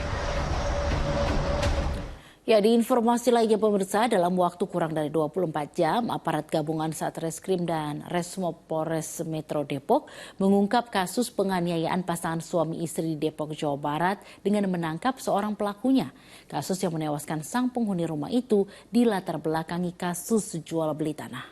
Ya, di informasi lainnya pemirsa, dalam waktu kurang dari 24 jam, aparat gabungan Satreskrim dan Resmo Polres Metro Depok mengungkap kasus penganiayaan pasangan suami istri di Depok, Jawa Barat dengan menangkap seorang pelakunya. Kasus yang menewaskan sang penghuni rumah itu dilatar belakangi kasus jual beli tanah.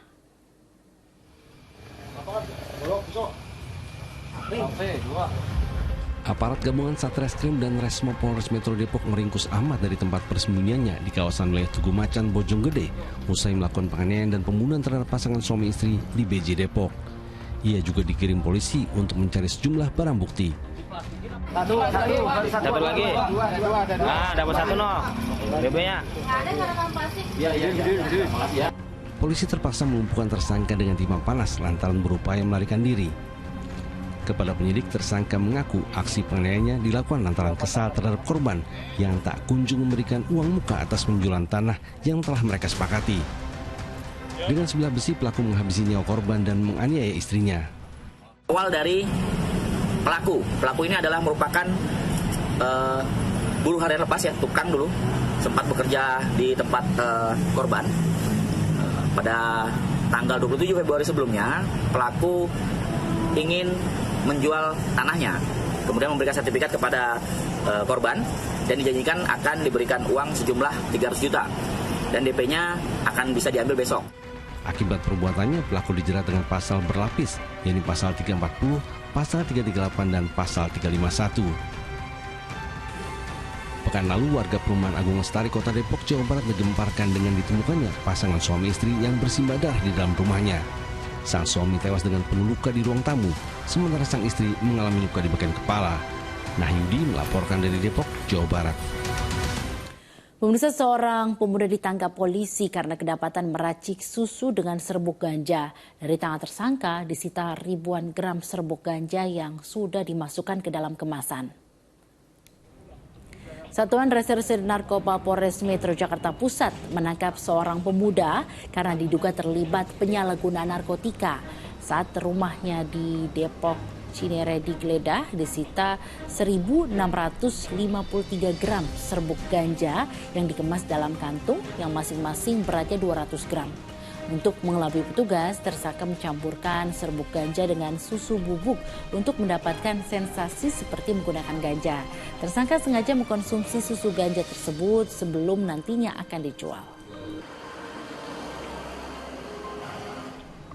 Aparat gabungan Satreskrim dan Resmo Polres Metro Depok meringkus Ahmad dari tempat persembunyiannya di kawasan wilayah Tugu Macan, Bojonggede, usai melakukan penganiayaan dan pembunuhan terhadap pasangan suami istri di BJ Depok. Ia juga dikirim polisi untuk mencari sejumlah barang bukti. Satu lagi. Nah, dapat 1 noh. BB-nya. Polisi terpaksa melumpuhkan tersangka dengan timah panas lantaran berupaya melarikan diri. Kepada penyidik, tersangka mengaku aksi penganiayaannya dilakukan lantaran kesal terhadap korban yang tak kunjung memberikan uang muka atas penjualan tanah yang telah mereka sepakati. Dengan sebilah besi, pelaku menghabisi nyawa korban dan menganiaya istrinya. Awal dari pelaku ini adalah merupakan buruh harian lepas ya, tukang dulu, sempat bekerja di tempat korban. Pada tanggal 27 Februari sebelumnya, pelaku ingin menjual tanahnya, kemudian memberikan sertifikat kepada korban dan dijanjikan akan diberikan uang sejumlah 300 juta dan DP-nya akan bisa diambil besok. Akibat perbuatannya, pelaku dijerat dengan pasal berlapis, yakni pasal 340, pasal 338 dan pasal 351. Pekan lalu, warga perumahan Agung Lestari, Kota Depok, Jawa Barat digemparkan dengan ditemukannya pasangan suami istri yang bersimbah darah di dalam rumahnya. Sang suami tewas dengan penuh luka di ruang tamu, sementara sang istri mengalami luka di bagian kepala. Nahyudi melaporkan dari Depok, Jawa Barat. Pemirsa, seorang pemuda ditangkap polisi karena kedapatan meracik susu dengan serbuk ganja. Dari tangan tersangka disita ribuan gram serbuk ganja yang sudah dimasukkan ke dalam kemasan. Satuan Reserse Narkoba Polres Metro Jakarta Pusat menangkap seorang pemuda karena diduga terlibat penyalahgunaan narkotika. Saat rumahnya di Depok Cinere digeledah, disita 1.653 gram serbuk ganja yang dikemas dalam kantung yang masing-masing beratnya 200 gram. Untuk mengelabui petugas, tersangka mencampurkan serbuk ganja dengan susu bubuk untuk mendapatkan sensasi seperti menggunakan ganja. Tersangka sengaja mengkonsumsi susu ganja tersebut sebelum nantinya akan dijual.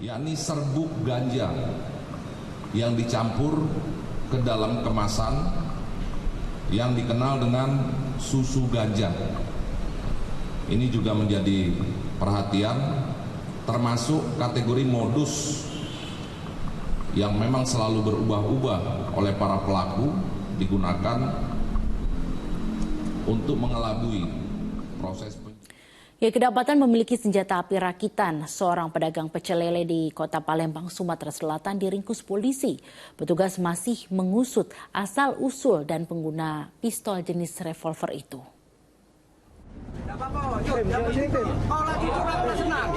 Yakni serbuk ganja yang dicampur ke dalam kemasan yang dikenal dengan susu ganja. Ini juga menjadi perhatian, termasuk kategori modus yang memang selalu berubah-ubah oleh para pelaku, digunakan untuk mengelabui proses. Ya, kedapatan memiliki senjata api rakitan. Seorang pedagang pecel lele di Kota Palembang, Sumatera Selatan diringkus polisi. Petugas masih mengusut asal-usul dan pengguna pistol jenis revolver itu. Kau lagi jujur aku senang.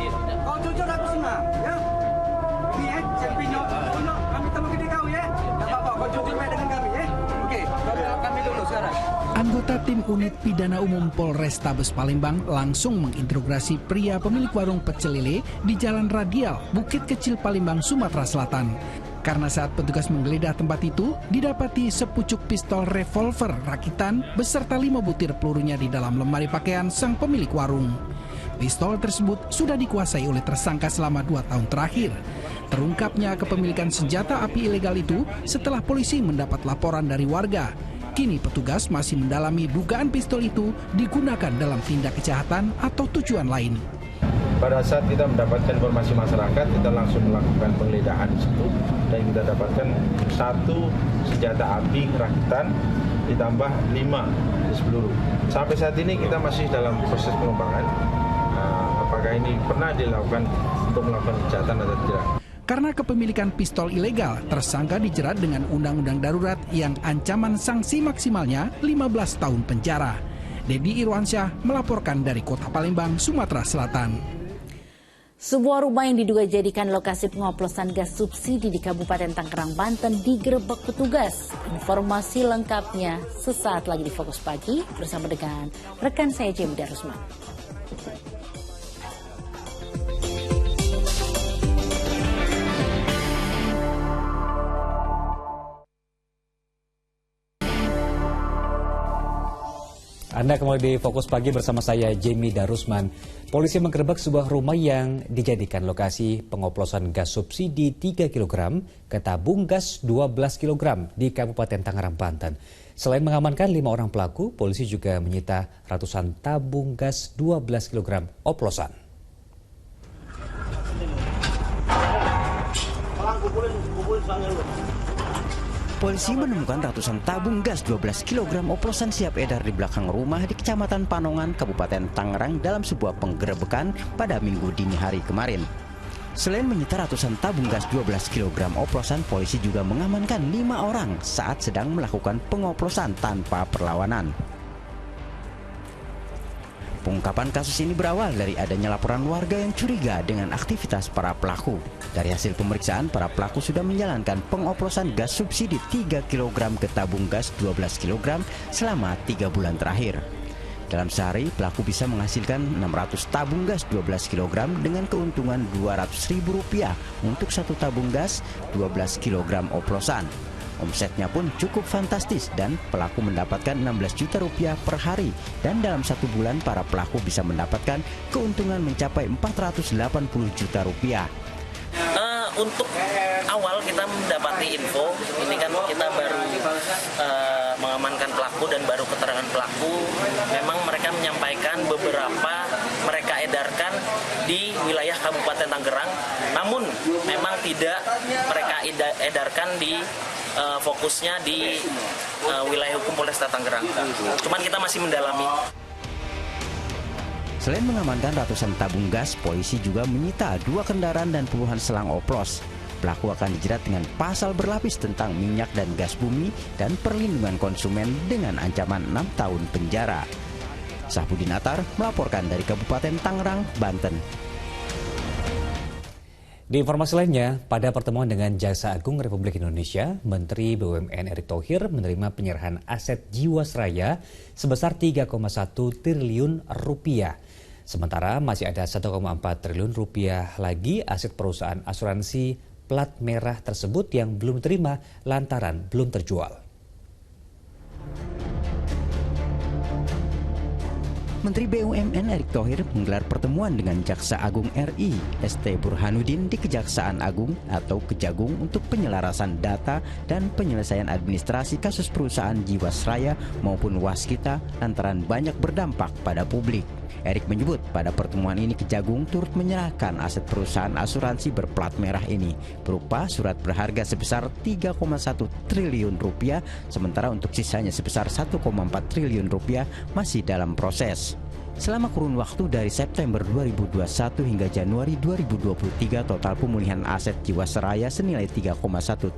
Kau jujur aku senang, ya. Ini Sepinyo, kami teman gede kau ya. Enggak apa-apa, kau jujur baik dengan kami ya. Oke, kami dulu sekarang. Anggota tim unit pidana umum Polrestabes Palembang langsung menginterogasi pria pemilik warung pecel lele di Jalan Radial, Bukit Kecil Palembang, Sumatera Selatan. Karena saat petugas menggeledah tempat itu, didapati sepucuk pistol revolver rakitan beserta 5 butir pelurunya di dalam lemari pakaian sang pemilik warung. Pistol tersebut sudah dikuasai oleh tersangka selama 2 tahun terakhir. Terungkapnya kepemilikan senjata api ilegal itu setelah polisi mendapat laporan dari warga. Kini petugas masih mendalami dugaan pistol itu digunakan dalam tindak kejahatan atau tujuan lain. Pada saat kita mendapatkan informasi masyarakat, kita langsung melakukan penggeledahan di situ dan kita dapatkan 1 senjata api rakitan ditambah 5 peluru. Sampai saat ini kita masih dalam proses pengembangan. Apakah ini pernah dilakukan untuk melakukan kejahatan atau tidak? Karena kepemilikan pistol ilegal, tersangka dijerat dengan Undang-Undang Darurat yang ancaman sanksi maksimalnya 15 tahun penjara. Dedi Irwansyah melaporkan dari Kota Palembang, Sumatera Selatan. Sebuah rumah yang diduga jadikan lokasi pengoplosan gas subsidi di Kabupaten Tangerang, Banten digerebek petugas. Informasi lengkapnya sesaat lagi di Fokus Pagi bersama dengan rekan saya Jamie Darusman. Anda kembali di Fokus Pagi bersama saya Jamie Darusman. Polisi menggerebek sebuah rumah yang dijadikan lokasi pengoplosan gas subsidi 3 kg ke tabung gas 12 kg di Kabupaten Tangerang, Banten. Selain mengamankan 5 orang pelaku, polisi juga menyita ratusan tabung gas 12 kg oplosan. Polisi menemukan ratusan tabung gas 12 kg oplosan siap edar di belakang rumah di Kecamatan Panongan, Kabupaten Tangerang dalam sebuah penggerebekan pada Minggu dini hari kemarin. Selain menyita ratusan tabung gas 12 kg oplosan, polisi juga mengamankan 5 orang saat sedang melakukan pengoplosan tanpa perlawanan. Pengungkapan kasus ini berawal dari adanya laporan warga yang curiga dengan aktivitas para pelaku. Dari hasil pemeriksaan, para pelaku sudah menjalankan pengoplosan gas subsidi 3 kg ke tabung gas 12 kg selama 3 bulan terakhir. Dalam sehari, pelaku bisa menghasilkan 600 tabung gas 12 kg dengan keuntungan Rp200.000 untuk 1 tabung gas 12 kg oplosan. Omsetnya pun cukup fantastis dan pelaku mendapatkan Rp16 juta per hari, dan dalam 1 bulan para pelaku bisa mendapatkan keuntungan mencapai Rp480 juta. Untuk awal kita mendapati info, ini kan kita baru mengamankan pelaku dan baru keterangan pelaku. Memang mereka menyampaikan beberapa mereka edarkan di wilayah Kabupaten Tangerang, namun memang tidak mereka edarkan di fokusnya di wilayah hukum Polresta Tangerang. Cuman kita masih mendalami. Selain mengamankan ratusan tabung gas, polisi juga menyita 2 kendaraan dan puluhan selang oplos. Pelaku akan dijerat dengan pasal berlapis tentang minyak dan gas bumi dan perlindungan konsumen dengan ancaman 6 tahun penjara. Sahbudin Atar melaporkan dari Kabupaten Tangerang, Banten. Di informasi lainnya, pada pertemuan dengan Jaksa Agung Republik Indonesia, Menteri BUMN Erick Thohir menerima penyerahan aset Jiwasraya sebesar 3,1 triliun rupiah. Sementara masih ada 1,4 triliun rupiah lagi aset perusahaan asuransi plat merah tersebut yang belum diterima lantaran belum terjual. Menteri BUMN Erick Thohir menggelar pertemuan dengan Jaksa Agung RI ST Burhanuddin di Kejaksaan Agung atau Kejagung untuk penyelarasan data dan penyelesaian administrasi kasus perusahaan Jiwasraya maupun Waskita lantaran banyak berdampak pada publik. Erick menyebut pada pertemuan ini Kejagung turut menyerahkan aset perusahaan asuransi berplat merah ini berupa surat berharga sebesar 3,1 triliun rupiah, sementara untuk sisanya sebesar 1,4 triliun rupiah masih dalam proses. Selama kurun waktu dari September 2021 hingga Januari 2023, total pemulihan aset Jiwasraya senilai 3,1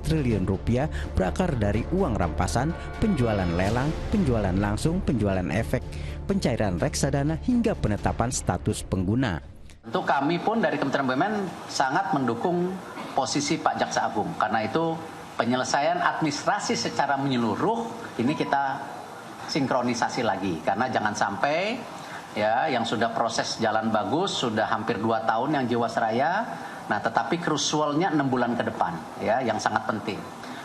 triliun rupiah berakar dari uang rampasan, penjualan lelang, penjualan langsung, penjualan efek, pencairan reksadana hingga penetapan status pengguna. Tentu kami pun dari Kementerian BUMN sangat mendukung posisi Pak Jaksa Agung. Karena itu penyelesaian administrasi secara menyeluruh ini kita sinkronisasi lagi. Karena jangan sampai ya yang sudah proses jalan bagus, sudah hampir 2 tahun yang Jiwasraya, nah tetapi crucialnya 6 bulan ke depan ya yang sangat penting.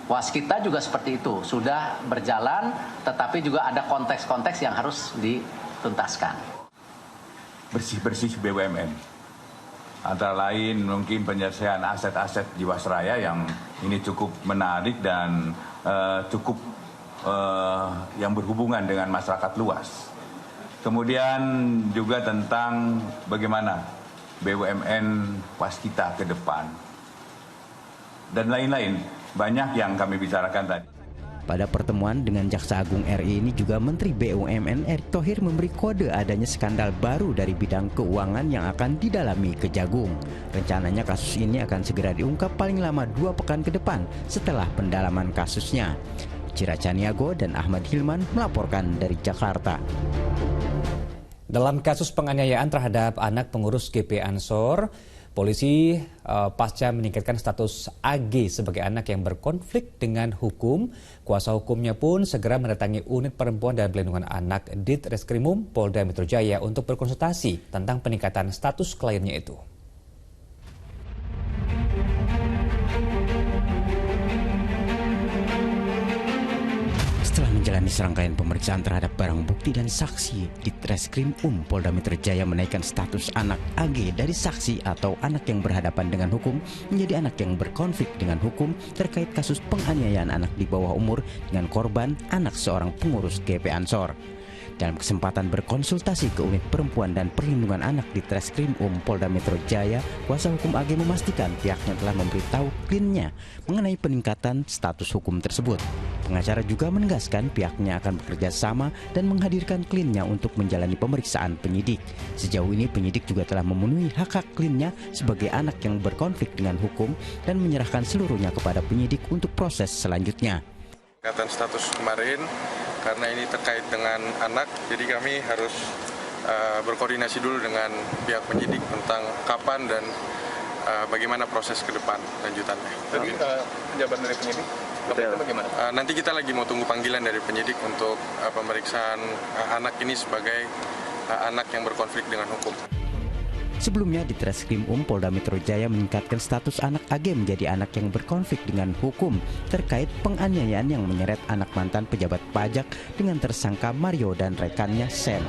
Waskita juga seperti itu, sudah berjalan tetapi juga ada konteks-konteks yang harus dituntaskan. Bersih-bersih BUMN. Antara lain mungkin penyelesaian aset-aset Jiwasraya yang ini cukup menarik dan cukup yang berhubungan dengan masyarakat luas. Kemudian juga tentang bagaimana BUMN Waskita ke depan. Dan lain-lain, banyak yang kami bicarakan tadi. Pada pertemuan dengan Jaksa Agung RI ini juga Menteri BUMN Erick Thohir memberi kode adanya skandal baru dari bidang keuangan yang akan didalami Kejagung. Rencananya kasus ini akan segera diungkap paling lama 2 pekan ke depan setelah pendalaman kasusnya. Cira Caniago dan Ahmad Hilman melaporkan dari Jakarta. Dalam kasus penganiayaan terhadap anak pengurus GP Ansor, polisi pasca meningkatkan status AG sebagai anak yang berkonflik dengan hukum. Kuasa hukumnya pun segera mendatangi Unit Perempuan dan Perlindungan Anak Ditreskrimum Polda Metro Jaya untuk berkonsultasi tentang peningkatan status kliennya itu. Setelah menjalani serangkaian pemeriksaan terhadap barang bukti dan saksi, Ditreskrim Polda Metro Jaya menaikkan status anak AG dari saksi atau anak yang berhadapan dengan hukum menjadi anak yang berkonflik dengan hukum terkait kasus penganiayaan anak di bawah umur dengan korban anak seorang pengurus GP Ansor. Dalam kesempatan berkonsultasi ke Unit Perempuan dan Perlindungan Anak di Treskrim Polda Metro Jaya, kuasa hukum AG memastikan pihaknya telah memberitahu kliennya mengenai peningkatan status hukum tersebut. Pengacara juga menegaskan pihaknya akan bekerja sama dan menghadirkan kliennya untuk menjalani pemeriksaan penyidik. Sejauh ini penyidik juga telah memenuhi hak-hak kliennya sebagai anak yang berkonflik dengan hukum dan menyerahkan seluruhnya kepada penyidik untuk proses selanjutnya. Peningkatan status kemarin karena ini terkait dengan anak, jadi kami harus berkoordinasi dulu dengan pihak penyidik tentang kapan dan bagaimana proses ke depan lanjutannya. Tadi penjabat dari penyidik, itu bagaimana? Nanti kita lagi mau tunggu panggilan dari penyidik untuk pemeriksaan anak ini sebagai anak yang berkonflik dengan hukum. Sebelumnya, Ditreskrim Polda Metro Jaya meningkatkan status anak AG menjadi anak yang berkonflik dengan hukum terkait penganiayaan yang menyeret anak mantan pejabat pajak dengan tersangka Mario dan rekannya Sen.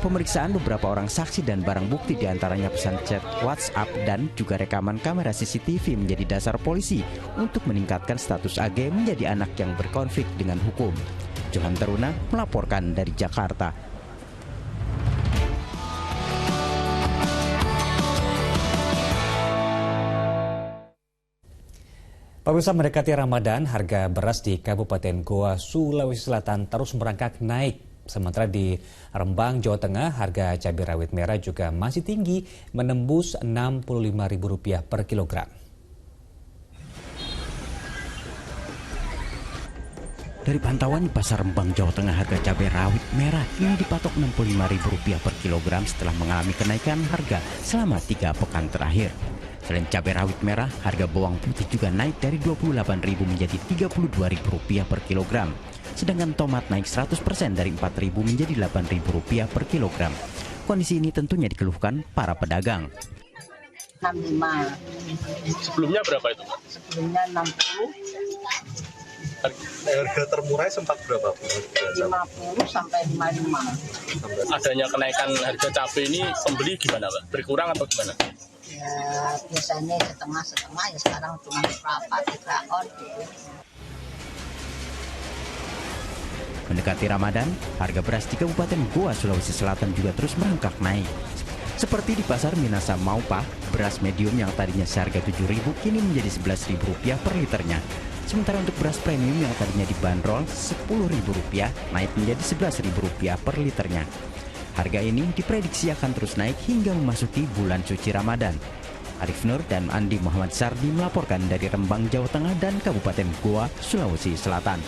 Pemeriksaan beberapa orang saksi dan barang bukti diantaranya pesan chat WhatsApp dan juga rekaman kamera CCTV menjadi dasar polisi untuk meningkatkan status AG menjadi anak yang berkonflik dengan hukum. Johan Teruna melaporkan dari Jakarta. Pemirsa, mendekati Ramadan, harga beras di Kabupaten Goa, Sulawesi Selatan terus merangkak naik. Sementara di Rembang, Jawa Tengah, harga cabai rawit merah juga masih tinggi, menembus Rp65.000 per kilogram. Dari pantauan di Pasar Rembang, Jawa Tengah, harga cabai rawit merah kini dipatok Rp65.000 per kilogram setelah mengalami kenaikan harga selama 3 pekan terakhir. Selain cabai rawit merah, harga bawang putih juga naik dari Rp28.000 menjadi Rp32.000 per kilogram. Sedangkan tomat naik 100% dari Rp4.000 menjadi Rp8.000 per kilogram. Kondisi ini tentunya dikeluhkan para pedagang. 65. Sebelumnya berapa itu, Pak? Sebelumnya 60. Harga termurah sempat berapa? 50 sampai 55. Adanya kenaikan harga cabai ini pembeli gimana, Pak? Berkurang atau gimana? Ya biasanya setengah-setengah, ya sekarang cuma berapa, 3 on gitu. Mendekati Ramadan, harga beras di Kabupaten Goa, Sulawesi Selatan juga terus merangkak naik. Seperti di Pasar Minasa Maupa, beras medium yang tadinya seharga Rp7.000 kini menjadi Rp11.000 per liternya. Sementara untuk beras premium yang tadinya dibanderol Rp10.000 naik menjadi Rp11.000 per liternya. Harga ini diprediksi akan terus naik hingga memasuki bulan suci Ramadan. Arif Nur dan Andi Muhammad Sardi melaporkan dari Rembang, Jawa Tengah dan Kabupaten Goa, Sulawesi Selatan.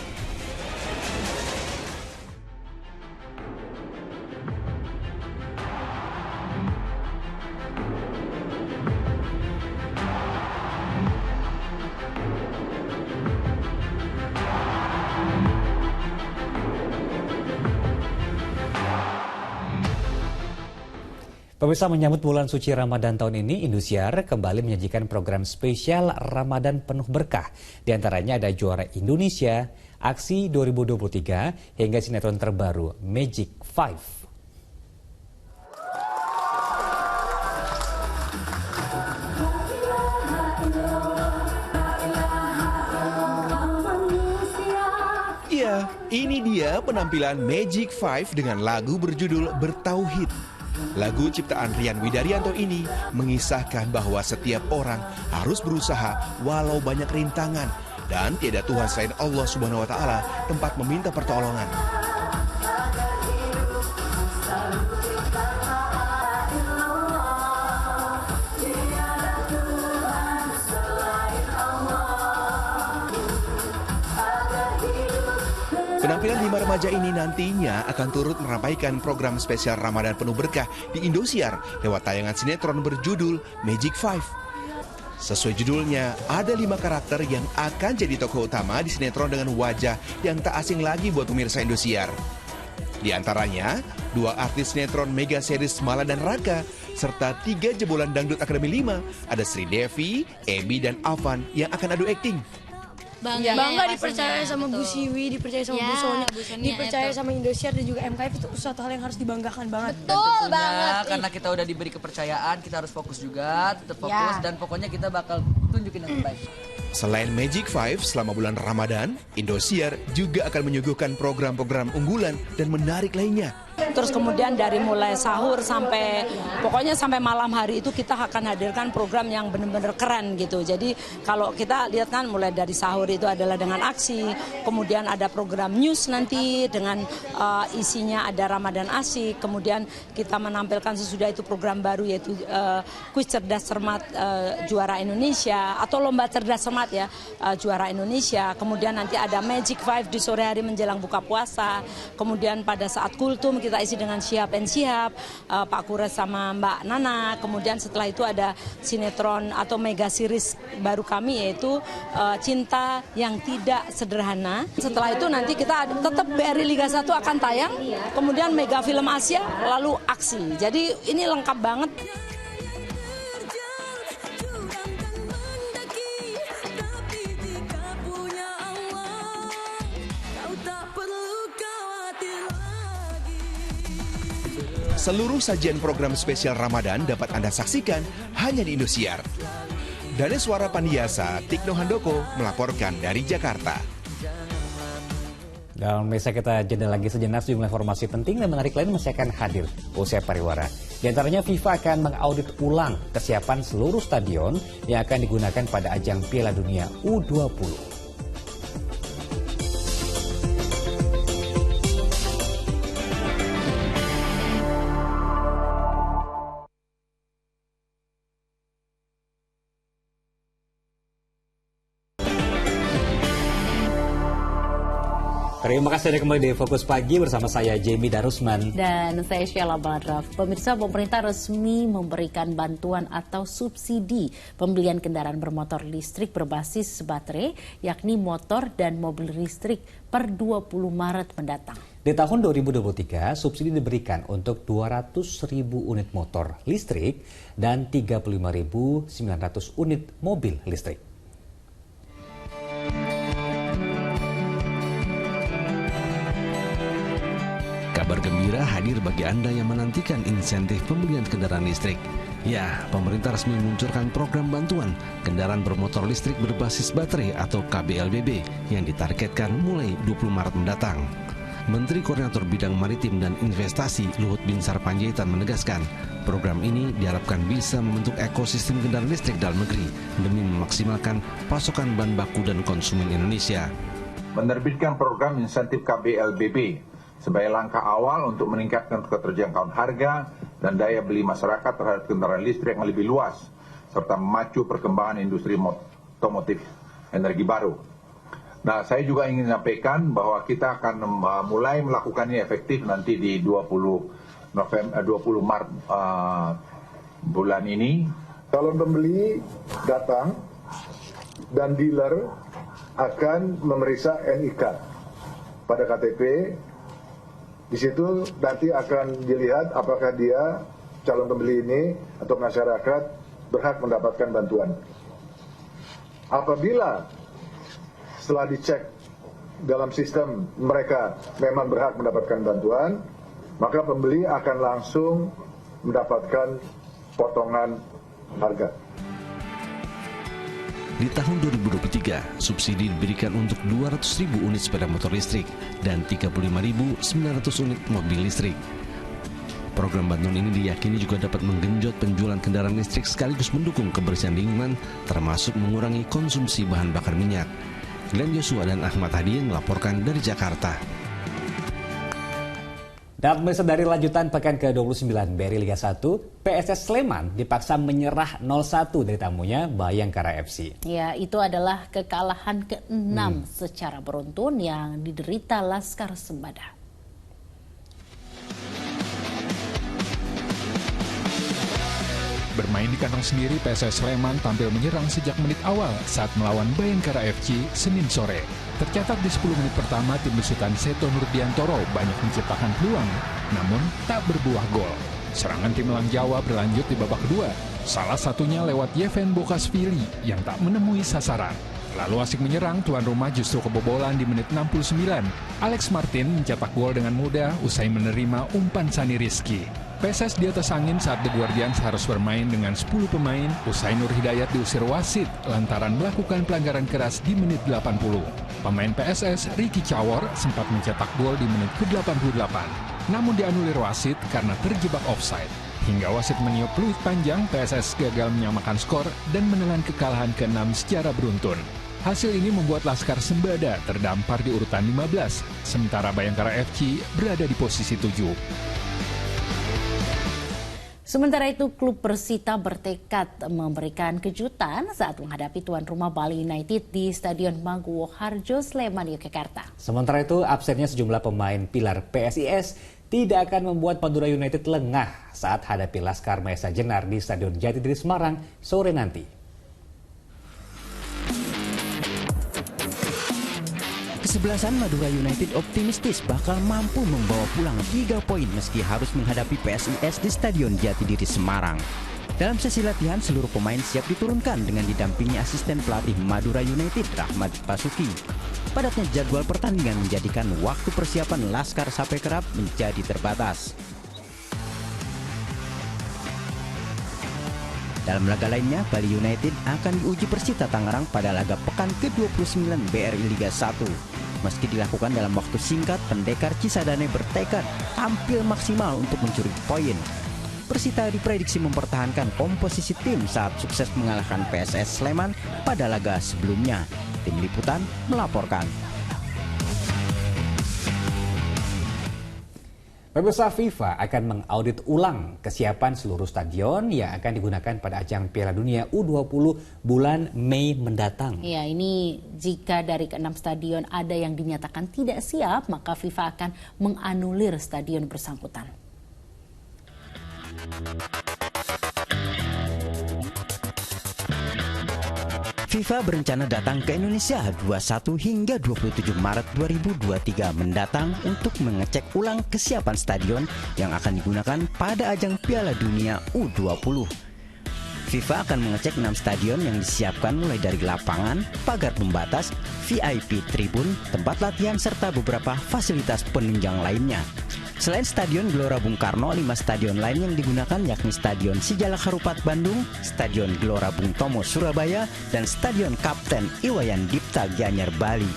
Pemirsa, menyambut bulan suci Ramadan tahun ini, Indosiar kembali menyajikan program spesial Ramadan penuh berkah. Di antaranya ada Juara Indonesia, Aksi 2023, hingga sinetron terbaru Magic 5. Ya, ini dia penampilan Magic 5 dengan lagu berjudul Bertauhid. Lagu ciptaan Rian Widarianto ini mengisahkan bahwa setiap orang harus berusaha walau banyak rintangan dan tiada Tuhan selain Allah Subhanahu wa taala tempat meminta pertolongan. Penampilan 5 remaja ini nantinya akan turut meramaikan program spesial Ramadan penuh berkah di Indosiar lewat tayangan sinetron berjudul Magic 5. Sesuai judulnya, ada 5 karakter yang akan jadi tokoh utama di sinetron dengan wajah yang tak asing lagi buat pemirsa Indosiar. Di antaranya, 2 artis sinetron mega series Mala dan Raka, serta 3 jebolan dangdut Akademi 5, ada Sri Devi, Ebi, dan Afan yang akan adu akting. Bangga dipercaya sama Bu Siwi, dipercaya sama Bu Sonia, dipercaya sama Indosiar dan juga MKF, itu suatu hal yang harus dibanggakan banget. Betul banget. Karena kita udah diberi kepercayaan, kita harus fokus juga, tetap fokus, dan pokoknya kita bakal tunjukin yang terbaik. Selain Magic 5, selama bulan Ramadan, Indosiar juga akan menyuguhkan program-program unggulan dan menarik lainnya. Terus kemudian dari mulai sahur sampai pokoknya sampai malam hari itu kita akan hadirkan program yang benar-benar keren gitu. Jadi kalau kita lihat kan mulai dari sahur itu adalah dengan aksi, kemudian ada program news nanti dengan isinya ada Ramadan Asik, kemudian kita menampilkan sesudah itu program baru yaitu kuis cerdas cermat juara Indonesia atau lomba cerdas cermat ya juara Indonesia. Kemudian nanti ada Magic 5 di sore hari menjelang buka puasa. Kemudian pada saat kultum kita isi dengan Syihab and Syihab, Pak Kures sama Mbak Nana. Kemudian setelah itu ada sinetron atau mega series baru kami yaitu Cinta yang Tidak Sederhana. Setelah itu nanti kita tetap BRI Liga 1 akan tayang, kemudian mega film Asia, lalu Aksi. Jadi ini lengkap banget. Seluruh sajian program spesial Ramadan dapat Anda saksikan hanya di Indosiar. Dari Suara Pandiasa, Tikno Handoko melaporkan dari Jakarta. Dalam mesa kita jeda lagi sejenak, sejumlah informasi penting dan menarik lain masih akan hadir usai pariwara. Di antaranya FIFA akan mengaudit ulang kesiapan seluruh stadion yang akan digunakan pada ajang Piala Dunia U20. Terima kasih sudah kembali di Fokus Pagi bersama saya Jamie Darusman. Dan saya Sheila Badraf. Pemirsa, pemerintah resmi memberikan bantuan atau subsidi pembelian kendaraan bermotor listrik berbasis baterai, yakni motor dan mobil listrik per 20 Maret mendatang. Di tahun 2023, subsidi diberikan untuk 200.000 unit motor listrik dan 35.900 unit mobil listrik. Kabar gembira hadir bagi Anda yang menantikan insentif pembelian kendaraan listrik. Ya, pemerintah resmi meluncurkan program bantuan kendaraan bermotor listrik berbasis baterai atau KBLBB yang ditargetkan mulai 20 Maret mendatang. Menteri Koordinator Bidang Maritim dan Investasi Luhut Binsar Panjaitan menegaskan, program ini diharapkan bisa membentuk ekosistem kendaraan listrik dalam negeri demi memaksimalkan pasokan bahan baku dan konsumen Indonesia. Menerbitkan program insentif KBLBB sebagai langkah awal untuk meningkatkan keterjangkauan harga dan daya beli masyarakat terhadap kendaraan listrik yang lebih luas, serta memacu perkembangan industri otomotif energi baru. Nah, saya juga ingin sampaikan bahwa kita akan mulai melakukannya efektif nanti di 20 Maret bulan ini. Calon pembeli datang dan dealer akan memeriksa NIK pada KTP. Di situ nanti akan dilihat apakah dia, calon pembeli ini atau masyarakat, berhak mendapatkan bantuan. Apabila setelah dicek dalam sistem mereka memang berhak mendapatkan bantuan, maka pembeli akan langsung mendapatkan potongan harga. Di tahun 2023, subsidi diberikan untuk 200.000 unit sepeda motor listrik dan 35.900 unit mobil listrik. Program bantuan ini diyakini juga dapat menggenjot penjualan kendaraan listrik sekaligus mendukung kebersihan lingkungan, termasuk mengurangi konsumsi bahan bakar minyak. Glenn Joshua dan Ahmad Hadi melaporkan dari Jakarta. Dan dari lanjutan pekan ke-29 BRI Liga 1, PSS Sleman dipaksa menyerah 0-1 dari tamunya Bayangkara FC. Ya, itu adalah kekalahan ke-6 secara beruntun yang diderita Laskar Sembada. Bermain di kandang sendiri, PSS Sleman tampil menyerang sejak menit awal saat melawan Bayangkara FC Senin sore. Tercatat di 10 menit pertama, tim besutan Seto Nurdiantoro banyak menciptakan peluang, namun tak berbuah gol. Serangan tim Elang Jawa berlanjut di babak kedua, salah satunya lewat Yeven Bokasvili yang tak menemui sasaran. Lalu asik menyerang, tuan rumah justru kebobolan di menit 69. Alex Martin mencetak gol dengan mudah usai menerima umpan Sani Rizky. PSS di atas angin saat The Guardians harus bermain dengan 10 pemain usai Nur Hidayat diusir wasit lantaran melakukan pelanggaran keras di menit 80. Pemain PSS Ricky Cawor sempat mencetak gol di menit ke-88, namun dianulir wasit karena terjebak offside. Hingga wasit meniup peluit panjang, PSS gagal menyamakan skor dan menelan kekalahan ke-6 secara beruntun. Hasil ini membuat Laskar Sembada terdampar di urutan 15, sementara Bayangkara FC berada di posisi 7. Sementara itu, klub Persita bertekad memberikan kejutan saat menghadapi tuan rumah Bali United di Stadion Mangkuwo Harjo, Sleman, Yogyakarta. Sementara itu, absennya sejumlah pemain pilar PSIS tidak akan membuat Madura United lengah saat hadapi Laskar Mahesa Jenar di Stadion Jatidiri Semarang sore nanti. Kesebelasan Madura United optimistis bakal mampu membawa pulang 3 poin meski harus menghadapi PSIS di Stadion Jatidiri Semarang. Dalam sesi latihan, seluruh pemain siap diturunkan dengan didampingi asisten pelatih Madura United Rahmat Basuki. Padatnya jadwal pertandingan menjadikan waktu persiapan Laskar sampai kerap menjadi terbatas. Dalam laga lainnya, Bali United akan diuji Persita Tangerang pada laga pekan ke-29 BRI Liga 1. Meski dilakukan dalam waktu singkat, pendekar Cisadane bertekad tampil maksimal untuk mencuri poin. Persita diprediksi mempertahankan komposisi tim saat sukses mengalahkan PSS Sleman pada laga sebelumnya. Tim Liputan melaporkan. Pemirsa, FIFA akan mengaudit ulang kesiapan seluruh stadion yang akan digunakan pada ajang Piala Dunia U20 bulan Mei mendatang. Ya, ini jika dari ke-6 stadion ada yang dinyatakan tidak siap, maka FIFA akan menganulir stadion bersangkutan. FIFA berencana datang ke Indonesia 21 hingga 27 Maret 2023 mendatang untuk mengecek ulang kesiapan stadion yang akan digunakan pada ajang Piala Dunia U20. FIFA akan mengecek 6 stadion yang disiapkan mulai dari lapangan, pagar pembatas, VIP tribun, tempat latihan, serta beberapa fasilitas penunjang lainnya. Selain Stadion Gelora Bung Karno, 5 stadion lain yang digunakan yakni Stadion Sijalak Harupat Bandung, Stadion Gelora Bung Tomo Surabaya, dan Stadion Kapten Iwayan Dipta Gianyar Bali.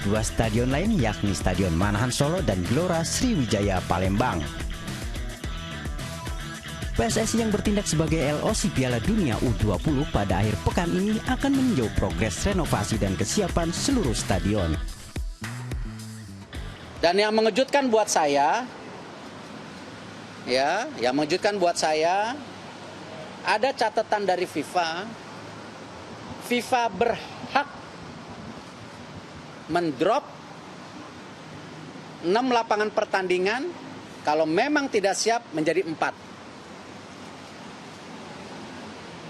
2 stadion lain yakni Stadion Manahan Solo dan Gelora Sriwijaya Palembang. PSSI yang bertindak sebagai LOC Piala Dunia U20 pada akhir pekan ini akan meninjau progres renovasi dan kesiapan seluruh stadion. Dan yang mengejutkan buat saya, yang mengejutkan buat saya, ada catatan dari FIFA. FIFA berhak mendrop 6 lapangan pertandingan kalau memang tidak siap menjadi 4.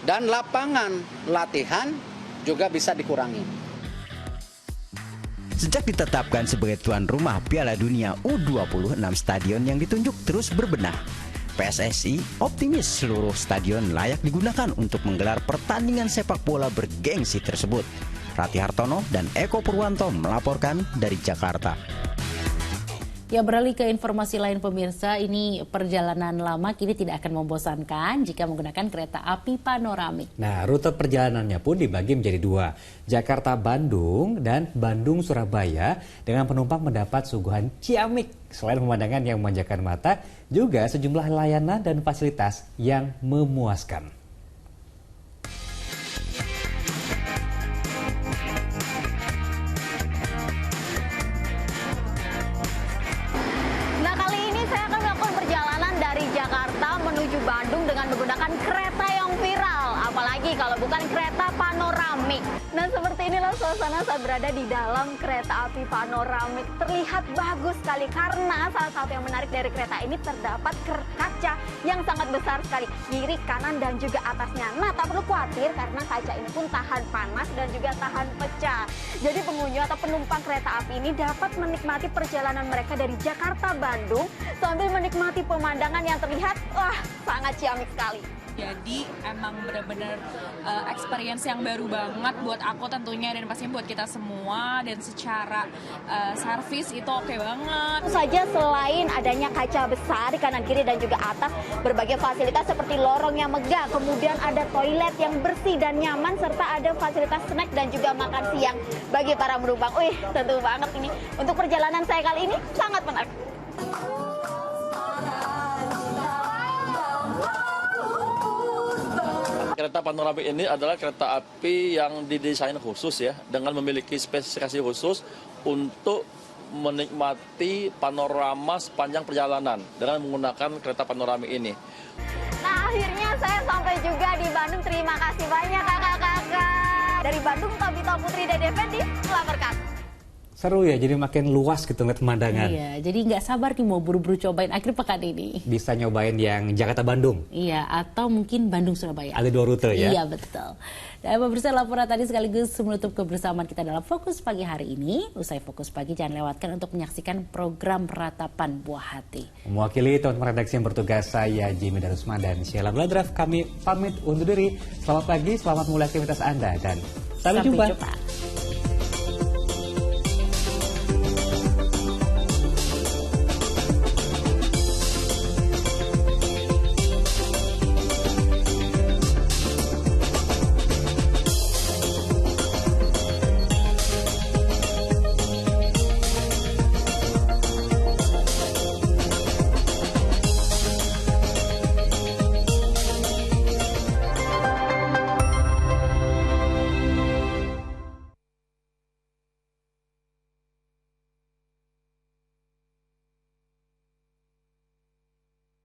Dan lapangan latihan juga bisa dikurangi. Sejak ditetapkan sebagai tuan rumah Piala Dunia U20, 6 stadion yang ditunjuk terus berbenah. PSSI optimis seluruh stadion layak digunakan untuk menggelar pertandingan sepak bola bergengsi tersebut. Rati Hartono dan Eko Purwanto melaporkan dari Jakarta. Ya, beralih ke informasi lain pemirsa, ini perjalanan lama kini tidak akan membosankan jika menggunakan kereta api panoramik. Nah, rute perjalanannya pun dibagi menjadi 2, Jakarta-Bandung dan Bandung-Surabaya, dengan penumpang mendapat suguhan ciamik. Selain pemandangan yang memanjakan mata, juga sejumlah layanan dan fasilitas yang memuaskan. Bandung dengan menggunakan kereta yang viral, apalagi kalau bukan kereta panoramik. Nah, seperti inilah suasana saat berada di dalam kereta api panoramik. Terlihat bagus sekali karena salah satu yang menarik dari kereta ini terdapat kaca yang sangat besar sekali, kiri, kanan, dan juga atasnya. Nah, tak perlu khawatir karena kaca ini pun tahan panas dan juga tahan pecah. Jadi pengunjung atau penumpang kereta api ini dapat menikmati perjalanan mereka dari Jakarta-Bandung sambil menikmati pemandangan yang terlihat, wah, sangat ciamik sekali. Jadi emang benar-benar experience yang baru banget buat aku tentunya dan pastinya buat kita semua, dan secara servis itu oke banget. Tentu saja selain adanya kaca besar di kanan kiri dan juga atas, berbagai fasilitas seperti lorong yang megah, kemudian ada toilet yang bersih dan nyaman, serta ada fasilitas snack dan juga makan siang bagi para penumpang. Wih, tentu banget ini. Untuk perjalanan saya kali ini sangat menarik. Kereta panoramik ini adalah kereta api yang didesain khusus ya, dengan memiliki spesifikasi khusus untuk menikmati panorama sepanjang perjalanan dengan menggunakan kereta panoramik ini. Nah, akhirnya saya sampai juga di Bandung. Terima kasih banyak kakak-kakak. Dari Bandung, Tabita Putri Dede Fendi melaporkan. Seru ya, jadi makin luas gitu ngeliat pemandangan. Iya, jadi nggak sabar nih mau buru-buru cobain akhir pekan ini. Bisa nyobain yang Jakarta-Bandung. Iya, atau mungkin Bandung-Surabaya. Ada 2 rute ya? Iya, betul. Dan pemirsa, laporan tadi sekaligus menutup kebersamaan kita dalam Fokus Pagi hari ini. Usai Fokus Pagi, jangan lewatkan untuk menyaksikan program Ratapan Buah Hati. Mewakili teman-teman redaksi yang bertugas, saya Jimmy Darusman dan Sheila Bladraf, kami pamit undur diri. Selamat pagi, selamat mulai aktivitas Anda, dan sampai jumpa.